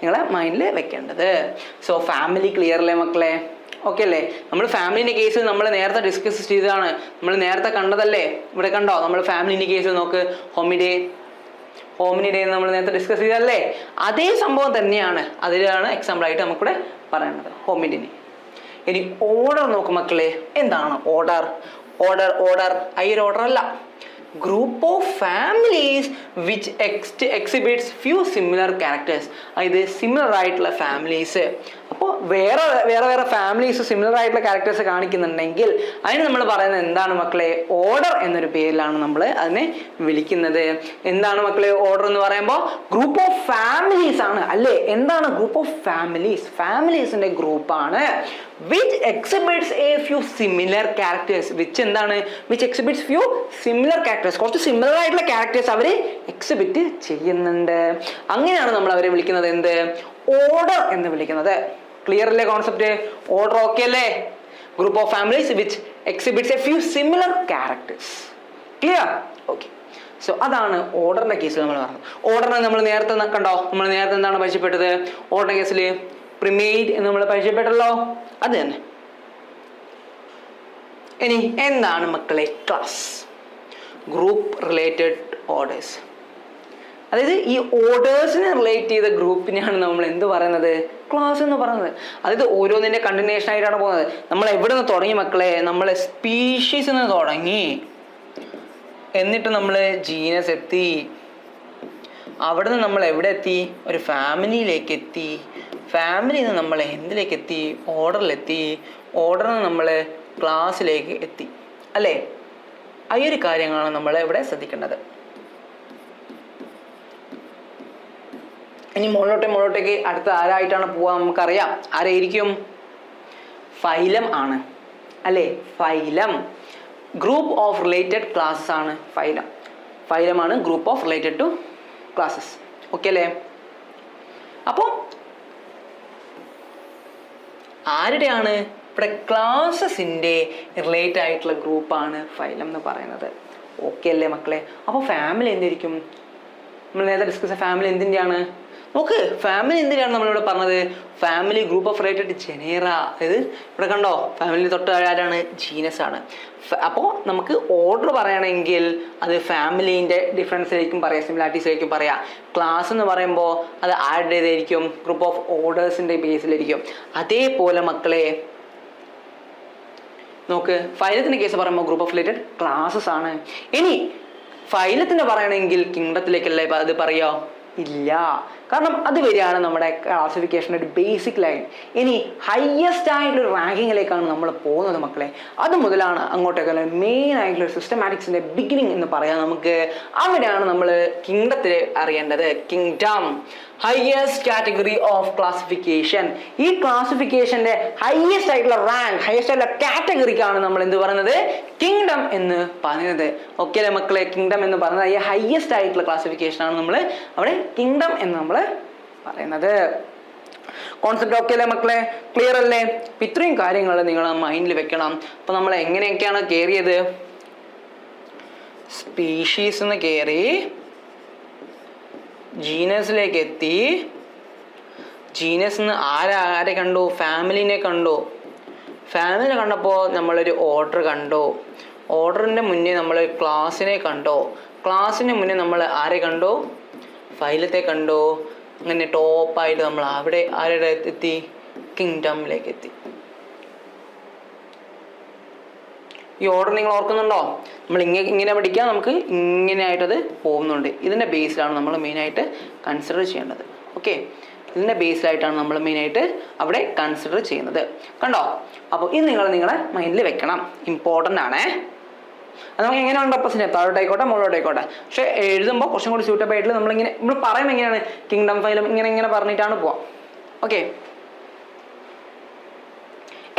മൈൻഡിൽ വെക്കേണ്ടത്. സോ ഫാമിലി ക്ലിയർ അല്ലേ മക്കളെ? ഓക്കെ അല്ലേ? നമ്മൾ ഫാമിലിൻ്റെ കേസ് നമ്മൾ നേരത്തെ ഡിസ്കസ് ചെയ്തതാണ്, നമ്മൾ നേരത്തെ കണ്ടതല്ലേ? ഇവിടെ കണ്ടോ? നമ്മൾ ഫാമിലിൻ്റെ കേസ് നോക്ക്. ഹോമിനിഡേ നമ്മൾ നേരത്തെ ഡിസ്കസ് ചെയ്തതല്ലേ? അതേ സംഭവം തന്നെയാണ്. അതിലാണ് എക്സാമ്പിളായിട്ട് നമുക്കിവിടെ പറയേണ്ടത് ഹോമിനിഡിനെ. ഇനി ഓർഡർ നോക്കും മക്കളെ. എന്താണ് ഓർഡർ? ഓർഡർ ഈ ഒരു ഓർഡർ അല്ല. Group of families which exhibits few similar characters. അതായത് സിമിലർ ആയിട്ടുള്ള ഫാമിലീസ്. അപ്പോൾ വേറെ ഫാമിലീസ് സിമിലർ ആയിട്ടുള്ള ക്യാരക്ടേഴ്സ് കാണിക്കുന്നുണ്ടെങ്കിൽ അതിന് നമ്മൾ പറയുന്നത് എന്താണ് മക്കളെ? ഓർഡർ എന്നൊരു പേരിലാണ് നമ്മൾ അതിനെ വിളിക്കുന്നത്. എന്താണ് മക്കളെ ഓർഡർ എന്ന് പറയുമ്പോൾ? ഗ്രൂപ്പ് ഓഫ് ഫാമിലീസ് ആണ് അല്ലേ? എന്താണ് ഗ്രൂപ്പ് ഓഫ് ഫാമിലീസ്? ഫാമിലീസിന്റെ ഗ്രൂപ്പാണ്. Which exhibits a few similar characters. Which exhibits few similar characters. കുറച്ച് സിമിലർ ആയിട്ടുള്ള ക്യാരക്ടേഴ്സ് അവർ എക്സിബിറ്റ് ചെയ്യുന്നുണ്ട്. അങ്ങനെയാണ് നമ്മൾ അവരെ വിളിക്കുന്നത് എന്ത്? ഓർഡർ എന്ന് വിളിക്കുന്നത്. ക്ലിയർ അല്ലേ കോൺസെപ്റ്റ്? ഓർഡർ ഓക്കെ അല്ലേ? Group of families which exhibits a few similar characters. Clear? Okay. So അതാണ് ഓർഡറിന്റെ കേസിൽ നമ്മൾ പറഞ്ഞത്. ഓർഡറിനെ നമ്മൾ നേരത്തെ കണ്ടോ? നമ്മൾ നേരത്തെ എന്താണ് പരിചയപ്പെട്ടത്? ഓർഡറിന്റെ കേസിൽ പ്രിമേറ്റ് എന്ന് നമ്മൾ പരിചയപ്പെട്ടല്ലോ. അത് തന്നെ. ഇനി എന്താണ് മക്കളെ ക്ലാസ്? Group related orders. അതായത് ഈ ഓർഡേഴ്സിനെ റിലേറ്റ് ചെയ്ത ഗ്രൂപ്പിനെയാണ് നമ്മൾ എന്ത് പറയുന്നത്? ക്ലാസ് എന്ന് പറയുന്നത്. അതായത് ഓരോന്നിൻ്റെ കണ്ടിന്യൂഷൻ ആയിട്ടാണ് പോകുന്നത്. നമ്മൾ എവിടെ നിന്ന് തുടങ്ങി മക്കളെ? നമ്മൾ സ്പീഷീസ് നിന്ന് തുടങ്ങി, എന്നിട്ട് നമ്മൾ ജീനസ് എത്തി, അവിടെ നിന്ന് നമ്മൾ എവിടെ എത്തി? ഒരു ഫാമിലിയിലേക്ക് എത്തി, ഫാമിലിയിൽ നിന്ന് നമ്മൾ എന്തിലേക്ക് എത്തി? ഓർഡറിലെത്തി, ഓർഡറിൽ നിന്ന് നമ്മൾ ക്ലാസ്സിലേക്ക് എത്തി, അല്ലേ? ഈ ഒരു കാര്യങ്ങളാണ് നമ്മൾ ഇവിടെ ശ്രദ്ധിക്കേണ്ടത്. ഇനി മുകളിലോട്ടേക്ക് അടുത്ത ആരായിട്ടാണ് പോവാ? നമുക്കറിയാം ആരായിരിക്കും? ഫൈലം ആണ്, അല്ലേ? Phylum group of related classes ആണ് ഫൈലം. ഫൈലമാണ് group of related to classes. Okay അല്ലേ? അപ്പോൾ ആരുടെയാണ് ഇവിടെ? ക്ലാസ്സസിൻ്റെ റിലേറ്റഡ് ആയിട്ടുള്ള ഗ്രൂപ്പാണ് ഫൈലം എന്ന് പറയുന്നത്. ഓക്കെ അല്ലേ മക്കളെ? അപ്പോൾ ഫാമിലി എന്തായിരിക്കും? നമ്മൾ നേരത്തെ ഡിസ്കസ് ചെയ്ത ഫാമിലി എന്തിൻ്റെയാണ്? നോക്ക്, ഫാമിലി എന്തിനാണ് നമ്മളിവിടെ പറഞ്ഞത്? Family group of related genera. അതായത് ഇവിടെ കണ്ടോ, ഫാമിലി തൊട്ട് ആരാണ്? ജീനസ് ആണ്. അപ്പോൾ നമുക്ക് ഓർഡർ പറയുകയാണെങ്കിൽ അത് ഫാമിലീൻ്റെ ഡിഫറൻസിലേക്കും പറയാം, സിമിലാരിറ്റീസിലേക്കും പറയാം. ക്ലാസ് എന്ന് പറയുമ്പോൾ അത് ആരുടേതായിരിക്കും? Group of ഓർഡേഴ്സിൻ്റെ ബേസിലായിരിക്കും. അതേപോലെ മക്കളെ നോക്ക്, ഫൈലത്തിൻ്റെ കേസ് പറയുമ്പോൾ ഗ്രൂപ്പ് ഓഫ് റിലേറ്റഡ് ക്ലാസ്സസ് ആണ്. ഇനി ഫൈലത്തിൻ്റെ പറയണമെങ്കിൽ കിങ്ഡത്തിലേക്കല്ലേ അത് പറയാ? ഇല്ല, കാരണം അത് വരികയാണ് നമ്മുടെ ക്ലാസിഫിക്കേഷൻ്റെ ഒരു ബേസിക് ലൈൻ. ഇനി ഹയസ്റ്റ് ആയിട്ടുള്ള റാങ്കിങ്ങിലേക്കാണ് നമ്മൾ പോകുന്നത് മക്കളെ. അത് മുതലാണ് അങ്ങോട്ടേക്ക് മെയിൻ ആയിട്ടുള്ള സിസ്റ്റമാറ്റിക്സിൻ്റെ ബിഗിനിങ് എന്ന് പറയാം നമുക്ക്. അവിടെയാണ് നമ്മൾ കിങ്ഡത്തിൽ അറിയേണ്ടത്. Kingdom highest category of classification. ഈ ക്ലാസിഫിക്കേഷൻ്റെ ഹയസ്റ്റ് ആയിട്ടുള്ള റാങ്ക്, ഹയസ്റ്റ് ആയിട്ടുള്ള കാറ്റഗറിക്കാണ് നമ്മൾ എന്ത് പറയുന്നത്? കിങ്ഡം എന്ന് പറയുന്നത്. ഓക്കെ അല്ലേ മക്കളെ? കിങ്ഡം എന്ന് പറയുന്നത് ഈ ഹയസ്റ്റ് ആയിട്ടുള്ള ക്ലാസിഫിക്കേഷൻ ആണ് നമ്മൾ അവിടെ കിങ്ഡം എന്ന് നമ്മൾ പറയുന്നത്. കോൺസെപ്റ്റ് ഓക്കെ അല്ലേ മക്കളെ? ക്ലിയർ അല്ലേ? ഇത്രയും കാര്യങ്ങൾ നിങ്ങൾ മൈൻഡിൽ വെക്കണം. അപ്പോൾ നമ്മൾ എങ്ങനെയൊക്കെയാണ് കയറിയത്? സ്പീഷീസ് എന്ന് കയറി, ജീനസിലേക്ക് എത്തി, ജീനസ് നിന്ന് ആരെ കണ്ടു? ഫാമിലിനെ കണ്ടു. ഫാമിലിനെ കണ്ടപ്പോൾ നമ്മളൊരു ഓർഡർ കണ്ടു. ഓർഡറിൻ്റെ മുന്നേ നമ്മൾ ക്ലാസ്സിനെ കണ്ടു. ക്ലാസ്സിന് മുന്നേ നമ്മൾ ആരെ കണ്ടു? ഫൈലത്തെ കണ്ടു. അങ്ങനെ ടോപ്പായിട്ട് നമ്മൾ അവിടെ ആരുടെ എത്തി? കിങ്ഡമിലേക്ക് എത്തി. ഈ ഓർഡർ നിങ്ങൾ ഓർക്കുന്നുണ്ടോ? നമ്മൾ ഇങ്ങനെ പഠിക്കാൻ നമുക്ക് ഇങ്ങനെയായിട്ടത് പോകുന്നുണ്ട്. ഇതിൻ്റെ ബേസിലാണ് നമ്മൾ മെയിനായിട്ട് കൺസിഡർ ചെയ്യേണ്ടത്. ഓക്കെ, ഇതിൻ്റെ ബേസിലായിട്ടാണ് നമ്മൾ മെയിനായിട്ട് അവിടെ കൺസിഡർ ചെയ്യുന്നത്. കണ്ടോ? അപ്പോൾ ഇത് നിങ്ങളെ മൈൻഡിൽ വെക്കണം, ഇമ്പോർട്ടൻ്റ് ആണേ. അത് നമുക്ക് എങ്ങനെയാണ് റെപ്രസെൻ്റ്? താഴോട്ടായിക്കോട്ടെ മുകളിലോട്ടായിക്കോട്ടെ. പക്ഷേ എഴുതുമ്പോൾ കുറച്ചും കൂടി സ്യൂട്ടബിൾ ആയിട്ട് നമ്മൾ പറയുമ്പോൾ എങ്ങനെയാണ്? കിങ്ഡം ഫൈലം ഇങ്ങനെ പറഞ്ഞിട്ടാണ് പോവാം. ഓക്കെ,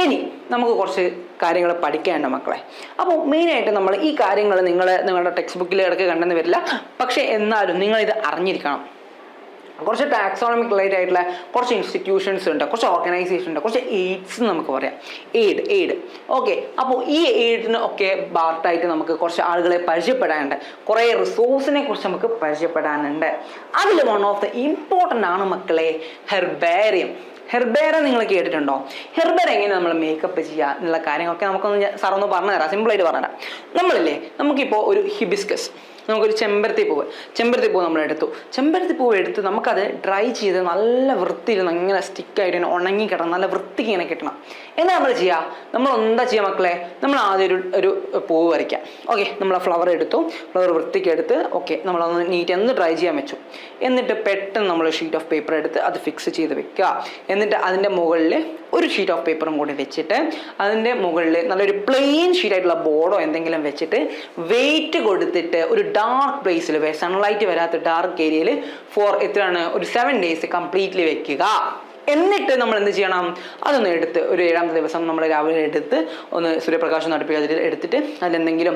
ഇനി നമുക്ക് കുറച്ച് കാര്യങ്ങൾ പഠിക്കാനുണ്ട് മക്കളെ. അപ്പോൾ മെയിനായിട്ട് നമ്മൾ ഈ കാര്യങ്ങൾ നിങ്ങളുടെ ടെക്സ്റ്റ് ബുക്കിൽ ഇടയ്ക്ക് കണ്ടെന്ന് വരില്ല. പക്ഷേ എന്നാലും നിങ്ങളിത് അറിഞ്ഞിരിക്കണം. കുറച്ച് ടാക്സോണമിക് റിലേറ്റഡ് ആയിട്ടുള്ള കുറച്ച് ഇൻസ്റ്റിറ്റ്യൂഷൻസ് ഉണ്ട്, കുറച്ച് ഓർഗനൈസേഷൻ ഉണ്ട്, കുറച്ച് എയ്ഡ്സ് നമുക്ക് പറയാം. Aid okay. അപ്പോൾ ഈ എയ്ഡിന് ഒക്കെ പാർട്ടായിട്ട് നമുക്ക് കുറച്ച് ആളുകളെ പരിചയപ്പെടാനുണ്ട്, കുറേ റിസോഴ്സിനെ കുറിച്ച് നമുക്ക് പരിചയപ്പെടാനുണ്ട്. അതിൽ വൺ ഓഫ് ദ ഇമ്പോർട്ടൻ്റ് ആണ് മക്കളെ ഹെർബേറിയം. ഹെർബേറിയം നിങ്ങൾ കേട്ടിട്ടുണ്ടോ? ഹെർബേറിയം എങ്ങനെ നമ്മൾ മേക്കപ്പ് ചെയ്യുക എന്നുള്ള കാര്യങ്ങളൊക്കെ നമുക്കൊന്ന് സാറൊന്ന് പറഞ്ഞു തരാം, സിമ്പിളായിട്ട് പറഞ്ഞുതരാം. നമ്മളില്ലേ, നമുക്കിപ്പോൾ ഒരു ഹിബിസ്കസ്, നമുക്കൊരു ചെമ്പരത്തി പൂവ് നമ്മൾ എടുത്തു. ചെമ്പരത്തി പൂവ് എടുത്ത് നമുക്കത് ഡ്രൈ ചെയ്ത് നല്ല വൃത്തിയിൽ ഇങ്ങനെ സ്റ്റിക്കായിട്ട് ഇങ്ങനെ ഉണങ്ങി കിട്ടണം, നല്ല വൃത്തിക്ക് ഇങ്ങനെ കിട്ടണം. എന്താ നമ്മൾ ചെയ്യുക? നമ്മൾ എന്താ ചെയ്യുക മക്കളെ? നമ്മൾ ആദ്യം ഒരു പൂവ് വരയ്ക്കാം. ഓക്കെ, നമ്മൾ ആ ഫ്ലവർ എടുത്തു, ഫ്ലവർ വൃത്തിക്ക് എടുത്ത് ഓക്കെ നമ്മളൊന്ന് നീറ്റ് ഒന്ന് ഡ്രൈ ചെയ്യാൻ വെച്ചു. എന്നിട്ട് പെട്ടെന്ന് നമ്മൾ ഷീറ്റ് ഓഫ് പേപ്പർ എടുത്ത് അത് ഫിക്സ് ചെയ്ത് വെക്കുക. എന്നിട്ട് അതിൻ്റെ മുകളിൽ ഒരു ഷീറ്റ് ഓഫ് പേപ്പറും കൂടി വെച്ചിട്ട് അതിൻ്റെ മുകളിൽ നല്ലൊരു പ്ലെയിൻ ഷീറ്റായിട്ടുള്ള ബോർഡോ എന്തെങ്കിലും വെച്ചിട്ട് വെയിറ്റ് കൊടുത്തിട്ട് ഒരു ഡാർക്ക് പ്ലേസിൽ, സൺലൈറ്റ് വരാത്ത ഡാർക്ക് ഏരിയയിൽ എത്രയാണ് ഒരു 7 days കംപ്ലീറ്റ്ലി വെക്കുക. എന്നിട്ട് നമ്മൾ എന്ത് ചെയ്യണം? അതൊന്ന് എടുത്ത് ഒരു 7ാമത്തെ ദിവസം നമ്മൾ രാവിലെ എടുത്ത് ഒന്ന് സൂര്യപ്രകാശം നടുപ്പിക്കുക. അതിൽ എടുത്തിട്ട് അതിലെന്തെങ്കിലും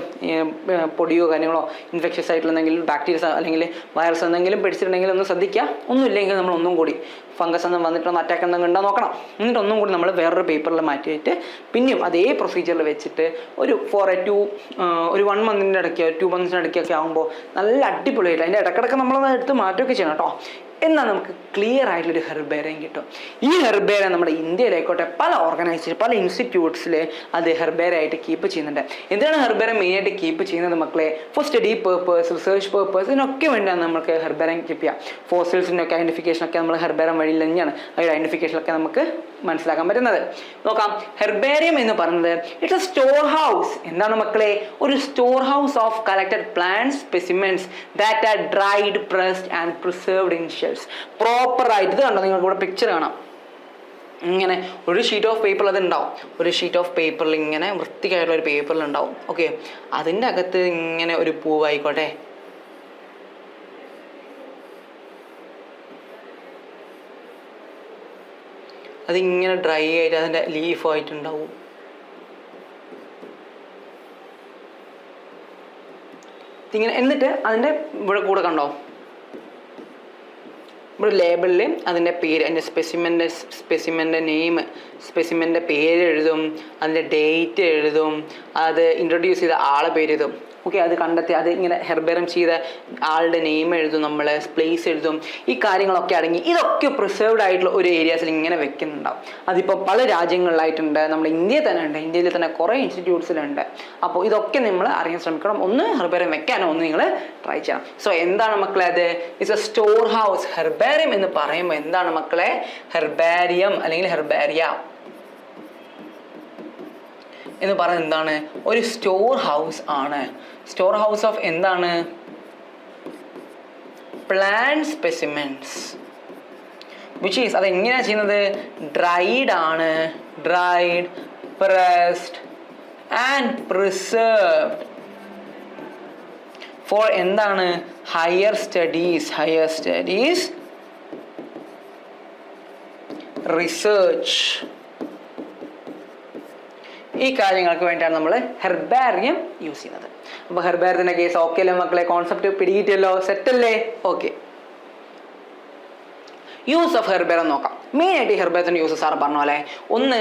പൊടിയോ കാര്യങ്ങളോ ഇൻഫെക്ഷസ് ആയിട്ടുള്ള എന്തെങ്കിലും ബാക്ടീരിയസ് അല്ലെങ്കിൽ വൈറസ് എന്തെങ്കിലും പിടിച്ചിട്ടുണ്ടെങ്കിൽ ഒന്ന് ശ്രദ്ധിക്കുക. ഒന്നുമില്ലെങ്കിൽ നമ്മൾ ഒന്നും കൂടി ഫംഗസ് ഒന്നും വന്നിട്ടൊന്ന് അറ്റാക്ക് എന്തെങ്കിലും ഉണ്ടോ നോക്കണം. എന്നിട്ട് ഒന്നും കൂടി നമ്മൾ വേറൊരു പേപ്പറിൽ മാറ്റിയിട്ട് പിന്നെയും അതേ പ്രൊസീജിയറിൽ വെച്ചിട്ട് ഒരു 1 monthൻ്റെ ഇടയ്ക്ക് 2 months ഇടയ്ക്കൊക്കെ ആകുമ്പോൾ നല്ല അടിപൊളിയായിട്ട് അതിൻ്റെ ഇടയ്ക്കിടയ്ക്ക് നമ്മളത് എടുത്ത് മാറ്റുകയൊക്കെ ചെയ്യണം കേട്ടോ. എന്നാൽ നമുക്ക് ക്ലിയർ ആയിട്ടുള്ളൊരു ഹെർബേറിയം കിട്ടും. ഈ ഹെർബേറിയം നമ്മുടെ ഇന്ത്യയിലായിക്കോട്ടെ പല ഓർഗനൈസേഷൻ പല ഇൻസ്റ്റിറ്റ്യൂട്ട്സിൽ അത് ഹെർബേറിയം ആയിട്ട് കീപ്പ് ചെയ്യുന്നുണ്ട്. എന്തിനാണ് ഹെർബേറിയം മെയിനായിട്ട് കീപ്പ് ചെയ്യുന്നത് മക്കളെ? For study purpose, research purpose, ഇതിനൊക്കെ വേണ്ടിയാണ് നമുക്ക് ഹെർബേറിയം കീപ്പ് ചെയ്യാം. ഫോസിൽസിനൊക്കെ ഐഡന്റിഫിക്കേഷനൊക്കെ നമ്മൾ ഹെർബേറിയം വഴി തന്നെയാണ് അതിൻ്റെ ഐഡന്റിഫിക്കേഷനൊക്കെ നമുക്ക് മനസ്സിലാക്കാൻ പറ്റുന്നത്. നോക്കാം, ഹെർബേറിയം എന്ന് പറയുന്നത് ഇറ്റ്സ് എ സ്റ്റോർ ഹൗസ്. എന്താണ് മക്കളെ? ഒരു store house of collected plant specimens that are dried, pressed and preserved in shells. Proper ആയിട്ട് ഇത് കണ്ടോ, നിങ്ങൾക്ക് ഇവിടെ പിക്ചർ കാണാം. ഇങ്ങനെ ഒരു ഷീറ്റ് ഓഫ് പേപ്പറിൽ അത് ഉണ്ടാവും. ഒരു ഷീറ്റ് ഓഫ് പേപ്പറിൽ ഇങ്ങനെ വൃത്തിയായിട്ടുള്ള ഒരു പേപ്പറിൽ ഉണ്ടാവും. ഓക്കെ, അതിൻ്റെ അകത്ത് ഇങ്ങനെ ഒരു പൂവായിക്കോട്ടെ, അതിങ്ങനെ ഡ്രൈ ആയിട്ട് അതിൻ്റെ ലീഫായിട്ടുണ്ടാവും. ഇങ്ങനെ എന്നിട്ട് അതിൻ്റെ ഇവിടെ കൂടെ കണ്ടോ, ഇവിടെ ലേബിളിൽ അതിൻ്റെ പേര്, അതിൻ്റെ സ്പെസിമെൻ്റെ നെയിം, സ്പെസിമെൻ്റെ പേര് എഴുതും, അതിൻ്റെ ഡേറ്റ് എഴുതും, അത് ഇൻട്രൊഡ്യൂസ് ചെയ്ത ആളെ പേര് എഴുതും. ഓക്കെ, അത് കണ്ടെത്തി അത് ഇങ്ങനെ ഹെർബേറിയം ചെയ്ത ആളുടെ നെയിം എഴുതും, നമ്മൾ പ്ലേസ് എഴുതും. ഈ കാര്യങ്ങളൊക്കെ അടങ്ങി ഇതൊക്കെ പ്രിസർവ്ഡ് ആയിട്ടുള്ള ഒരു ഏരിയാസിൽ ഇങ്ങനെ വെക്കുന്നുണ്ടാവും. അതിപ്പോൾ പല രാജ്യങ്ങളിലായിട്ടുണ്ട്, നമ്മുടെ ഇന്ത്യയിൽ തന്നെ ഉണ്ട്, ഇന്ത്യയിൽ തന്നെ കുറേ ഇൻസ്റ്റിറ്റ്യൂട്ട്സിലുണ്ട്. അപ്പോൾ ഇതൊക്കെ നമ്മൾ അറിയാൻ ശ്രമിക്കണം. ഒന്ന് ഹെർബേറിയം വെക്കാനോ ഒന്ന് നിങ്ങൾ ട്രൈ ചെയ്യണം. സോ എന്താണ് മക്കളെ? അത് it's A store house. Herbarium എന്ന് പറയുമ്പോൾ എന്താണ് മക്കളെ? ഹെർബേറിയം അല്ലെങ്കിൽ ഹെർബേറിയ എന്ന് പറയുന്നത് എന്താണ്? ഒരു സ്റ്റോർ ഹൗസ് ആണ്. സ്റ്റോർ ഹൗസ് ഓഫ് എന്താണ്? പ്ലാന്റ് സ്പെസിമെൻസ് വിച്ച് ഈസ്, അതെങ്ങനെയാണ് ചെയ്യുന്നത്? ഡ്രൈഡ് ആണ്, dried, pressed and preserved for എന്താണ്? Higher studies, research. ഈ കാര്യങ്ങൾക്ക് വേണ്ടിയാണ് നമ്മൾ ഹെർബേറിയം യൂസ് ചെയ്യുന്നത്. അപ്പോൾ ഹെർബേറിയത്തിൻ്റെ കേസ് ഓക്കെ അല്ലേ മക്കളെ? കോൺസെപ്റ്റ് പിടികിട്ടിയല്ലോ, സെറ്റല്ലേ? ഓക്കെ, യൂസ് ഓഫ് ഹെർബേറിയം നോക്കാം. മെയിനായിട്ട് ഈ ഹെർബേറിയത്തിൻ്റെ യൂസ് സാർ പറഞ്ഞ പോലെ ഒന്ന്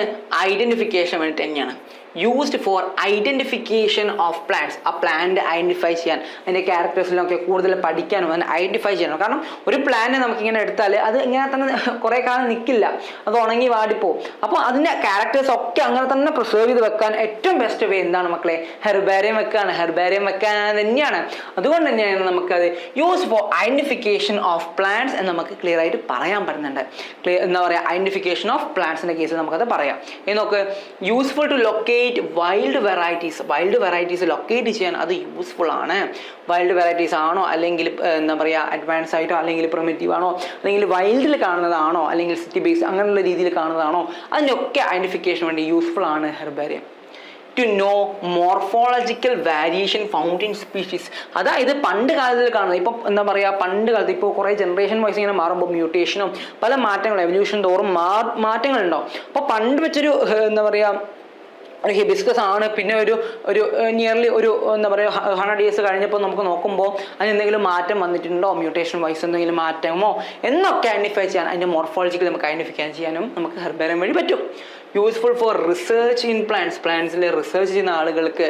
ഐഡന്റിഫിക്കേഷൻ വേണ്ടി തന്നെയാണ്. Used for identification of plants. ആ പ്ലാന്റ് ഐഡന്റിഫൈ ചെയ്യാൻ, അതിൻ്റെ ക്യാരക്ടേഴ്സിലൊക്കെ കൂടുതൽ പഠിക്കാനും അതിനെ ഐഡന്റിഫൈ ചെയ്യണം. കാരണം ഒരു പ്ലാന്റ് നമുക്കിങ്ങനെ എടുത്താൽ അത് ഇങ്ങനെ തന്നെ കുറേ കാലം നിൽക്കില്ല, അത് ഉണങ്ങി വാടിപ്പോവും. അപ്പോൾ അതിൻ്റെ ക്യാരക്ടേഴ്സ് ഒക്കെ അങ്ങനെ തന്നെ പ്രിസർവ് ചെയ്ത് വെക്കാൻ ഏറ്റവും ബെസ്റ്റ് വേ എന്താണ് മക്കളെ? ഹെർബേറിയം വെക്കാണ്. ഹെർബേറിയം വെക്കാൻ തന്നെയാണ്. അതുകൊണ്ട് തന്നെയാണ് നമുക്കത് use for identification of plants എന്ന് നമുക്ക് ക്ലിയർ ആയിട്ട് പറയാൻ പറ്റുന്നുണ്ട്. എന്താ പറയുക? ഐഡന്റിഫിക്കേഷൻ ഓഫ് പ്ലാന്റ്സിൻ്റെ കേസിൽ നമുക്കത് പറയാം. ഇനി നോക്ക്, useful to locate wild varieties locate ചെയ്യാൻ അത് യൂസ്ഫുൾ ആണ്. വൈൽഡ് വെറൈറ്റീസ് ആണോ, അല്ലെങ്കിൽ എന്താ പറയുക അഡ്വാൻസ് ആയിട്ടോ, അല്ലെങ്കിൽ പ്രിമിറ്റീവ് ആണോ, അല്ലെങ്കിൽ വൈൽഡിൽ കാണുന്നതാണോ, അല്ലെങ്കിൽ സിറ്റി ബേസ് അങ്ങനെയുള്ള രീതിയിൽ കാണുന്നതാണോ, അതിനൊക്കെ ഐഡന്റിഫിക്കേഷൻ വേണ്ടി യൂസ്ഫുൾ ആണ് herbarium. To know morphological variation found in species. അതായത് പണ്ട് കാലത്തിൽ കാണുന്നത്, ഇപ്പം എന്താ പറയുക, പണ്ട് കാലത്ത് ഇപ്പോൾ കുറേ ജനറേഷൻ വൈസ് ഇങ്ങനെ മാറുമ്പോൾ മ്യൂട്ടേഷനും പല മാറ്റങ്ങളും എവല്യൂഷൻ തോറും മാറ്റങ്ങളുണ്ടാവും. അപ്പോൾ പണ്ട് വെച്ചൊരു എന്താ പറയുക ഒരു ഹിബിസ്കസ് ആണ്, പിന്നെ ഒരു നിയർലി ഒരു എന്താ പറയുക 100 years കഴിഞ്ഞപ്പോൾ നമുക്ക് നോക്കുമ്പോൾ അതിന് എന്തെങ്കിലും മാറ്റം വന്നിട്ടുണ്ടോ, മ്യൂട്ടേഷൻ വൈസ് എന്തെങ്കിലും മാറ്റമോ എന്നൊക്കെ ഐഡന്റിഫൈ ചെയ്യാൻ, അതിൻ്റെ മോർഫോളജിക്കൽ നമുക്ക് ഐഡന്റിഫൈ ചെയ്യാനും നമുക്ക് ഹെർബേറിയം വഴി പറ്റും. യൂസ്ഫുൾ ഫോർ റിസർച്ച് ഇൻ പ്ലാന്റ്സിൽ റിസർച്ച് ചെയ്യുന്ന ആളുകൾക്ക്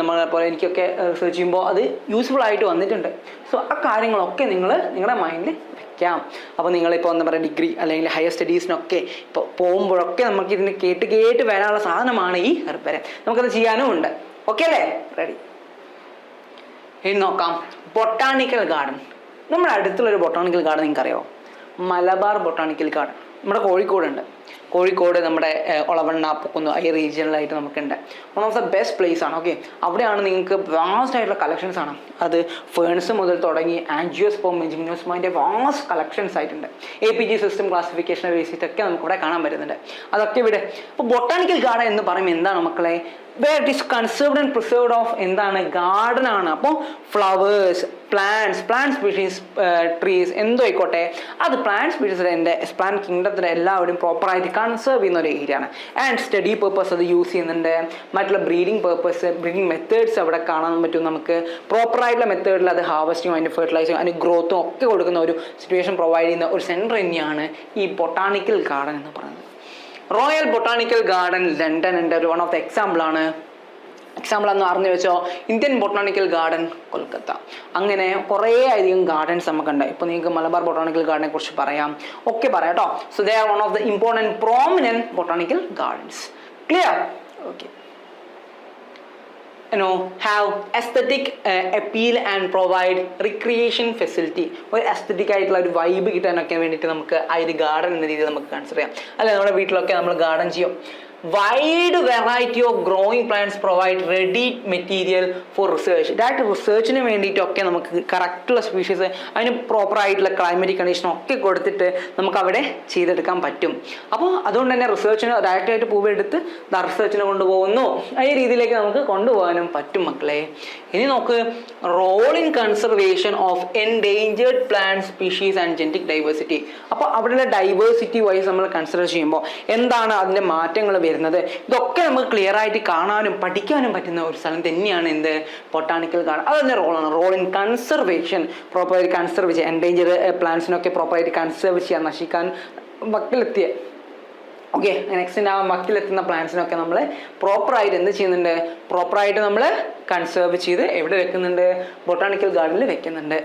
നമ്മളെ പോലെ എനിക്കൊക്കെ റിസർച്ച് ചെയ്യുമ്പോൾ അത് യൂസ്ഫുൾ ആയിട്ട് വന്നിട്ടുണ്ട്. സോ ആ കാര്യങ്ങളൊക്കെ നിങ്ങളുടെ മൈൻഡിൽ വെക്കാം. അപ്പോൾ നിങ്ങളിപ്പോൾ എന്താ പറയുക ഡിഗ്രി അല്ലെങ്കിൽ ഹയർ സ്റ്റഡീസിനൊക്കെ ഇപ്പോൾ പോകുമ്പോഴൊക്കെ നമുക്ക് ഇതിന് കേട്ട് വരാനുള്ള സാധനമാണ് ഈ ഹെർബേറിയം. നമുക്കത് ചെയ്യാനും ഉണ്ട്. ഓക്കെ അല്ലേ? റെഡി? ഇനി നോക്കാം, ബൊട്ടാണിക്കൽ ഗാർഡൻ. നമ്മുടെ അടുത്തുള്ളൊരു ബൊട്ടാണിക്കൽ ഗാർഡൻ നിങ്ങൾക്കറിയാമോ? മലബാർ ബൊട്ടാണിക്കൽ ഗാർഡൻ നമ്മുടെ കോഴിക്കോടുണ്ട്. കോഴിക്കോട് നമ്മുടെ ഒളവണ്ണ, പൊക്കുന്നു ഈ റീജിയനിലായിട്ട് നമുക്കുണ്ട്. One of the best place ആണ്. ഓക്കെ, അവിടെയാണ് നിങ്ങൾക്ക് വാസ്റ്റ് ആയിട്ടുള്ള കളക്ഷൻസ് ആണ്. അത് ഫേൺസ് മുതൽ തുടങ്ങി ആൻജിയോസ്പോം, ജിംനോസ്പോമിൻ്റെ വാസ്റ്റ് കളക്ഷൻസ് ആയിട്ടുണ്ട്. APG സിസ്റ്റം ക്ലാസിഫിക്കേഷൻ ബേസിസൊക്കെ നമുക്കിവിടെ കാണാൻ പറ്റുന്നുണ്ട്. അതൊക്കെ ഇവിടെ. അപ്പോൾ ബൊട്ടാണിക്കൽ ഗാർഡൻ എന്ന് പറയുമ്പോൾ എന്താണ് മക്കളെ? where it is conserved and preserved of എന്താണ്? ഗാർഡൻ ആണ്. അപ്പോൾ ഫ്ലവേഴ്സ്, പ്ലാന്റ് സ്പീഷീസ്, ട്രീസ് എന്തോ ആയിക്കോട്ടെ, അത് പ്ലാന്റ് സ്പീഷീസിൻ്റെ പ്ലാന്റ് കിങ്ഡത്തിൻ്റെ എല്ലാവരും പ്രോപ്പറായിട്ട് കൺസേർവ് ചെയ്യുന്ന ഒരു ഏരിയ ആണ്. ആൻഡ് സ്റ്റഡി പേർപ്പസ് അത് യൂസ് ചെയ്യുന്നുണ്ട്. മറ്റുള്ള ബ്രീഡിംഗ് പേർപ്പസ്, ബ്രീഡിംഗ് മെത്തേഡ്സ് അവിടെ കാണാൻ പറ്റും നമുക്ക്. പ്രോപ്പറായിട്ടുള്ള മെത്തേഡിൽ അത് ഹാർവസ്റ്റിങ്ങും അതിൻ്റെ ഫെർട്ടിലൈസിങ്ങും അതിന് ഗ്രോത്തും ഒക്കെ കൊടുക്കുന്ന ഒരു സിറ്റുവേഷൻ പ്രൊവൈഡ് ചെയ്യുന്ന ഒരു സെൻറ്റർ തന്നെയാണ് ഈ ബൊട്ടാണിക്കൽ ഗാർഡൻ എന്ന് പറയുന്നത്. റോയൽ ബൊട്ടാണിക്കൽ ഗാർഡൻ ലണ്ടൻ ഉണ്ട്. ഒരു വൺ ഓഫ് ദ എക്സാമ്പിൾ ആണ്. എക്സാമ്പിൾ ഒന്ന് അറിഞ്ഞു വെച്ചോ, ഇന്ത്യൻ ബൊട്ടാണിക്കൽ ഗാർഡൻ കൊൽക്കത്ത. അങ്ങനെ കുറേ അധികം ഗാർഡൻസ് നമുക്കുണ്ട്. ഇപ്പോൾ നിങ്ങൾക്ക് മലബാർ ബൊട്ടാണിക്കൽ ഗാർഡനെ കുറിച്ച് പറയാം, ഒക്കെ പറയാം കേട്ടോ. So they are one of the important prominent botanical gardens. Clear? Okay. Have aesthetic appeal and provide recreation facility. ഒരു aesthetic ആയിട്ടുള്ള ഒരു വൈബ് കിട്ടാനൊക്കെ വേണ്ടിയിട്ട് നമുക്ക് ആ ഒരു ഗാർഡൻ എന്ന രീതിയിൽ നമുക്ക് കൺസിഡർ ചെയ്യാം. അല്ലെ, നമ്മുടെ വീട്ടിലൊക്കെ നമ്മൾ ഗാർഡൻ ചെയ്യും. Wide variety of growing plants provide ready material for research. Direct റിസർച്ചിന് വേണ്ടിയിട്ടൊക്കെ നമുക്ക് കറക്റ്റുള്ള സ്പീഷീസ്, അതിന് പ്രോപ്പറായിട്ടുള്ള ക്ലൈമറ്റിക് കണ്ടീഷനും ഒക്കെ കൊടുത്തിട്ട് നമുക്ക് അവിടെ ചെയ്തെടുക്കാൻ പറ്റും. അപ്പോൾ അതുകൊണ്ട് തന്നെ റിസർച്ചിന് ഡയറക്റ്റായിട്ട് പൂവെടുത്ത് റിസർച്ചിന് കൊണ്ടുപോകുന്നു, ഈ രീതിയിലേക്ക് നമുക്ക് കൊണ്ടുപോകാനും പറ്റും മക്കളെ. ഇനി നോക്ക്, role in conservation of endangered plant species and genetic diversity. അപ്പോൾ അവിടെയുള്ള ഡൈവേഴ്സിറ്റി വൈസ് നമ്മൾ കൺസിഡർ ചെയ്യുമ്പോൾ എന്താണ് അതിൻ്റെ മാറ്റങ്ങൾ വരുന്നത്, ഇതൊക്കെ നമുക്ക് ക്ലിയർ ആയിട്ട് കാണാനും പഠിക്കാനും പറ്റുന്ന ഒരു സ്ഥലം തന്നെയാണ് എന്ത്, ബൊട്ടാണിക്കൽ ഗാർഡൻ. അതിൻ്റെ റോളാണ് റോൾ ഇൻ കൺസർവേഷൻ, പ്രോപ്പറായിട്ട് കൺസർവ് ചെയ്യുക, എൻഡേഞ്ചർ പ്ലാന്റ്സിനൊക്കെ പ്രോപ്പറായിട്ട് കൺസർവ് ചെയ്യാൻ, നശിക്കാൻ വക്കിലെത്തിയ ഓക്കെ നെക്സ്റ്റ് ആ വക്കിലെത്തുന്ന പ്ലാന്റ്സിനൊക്കെ നമ്മൾ പ്രോപ്പറായിട്ട് എന്ത് ചെയ്യുന്നുണ്ട്, പ്രോപ്പറായിട്ട് നമ്മൾ കൺസർവ് ചെയ്ത് എവിടെ വെക്കുന്നുണ്ട്, ബൊട്ടാണിക്കൽ ഗാർഡനിൽ വെക്കുന്നുണ്ട്.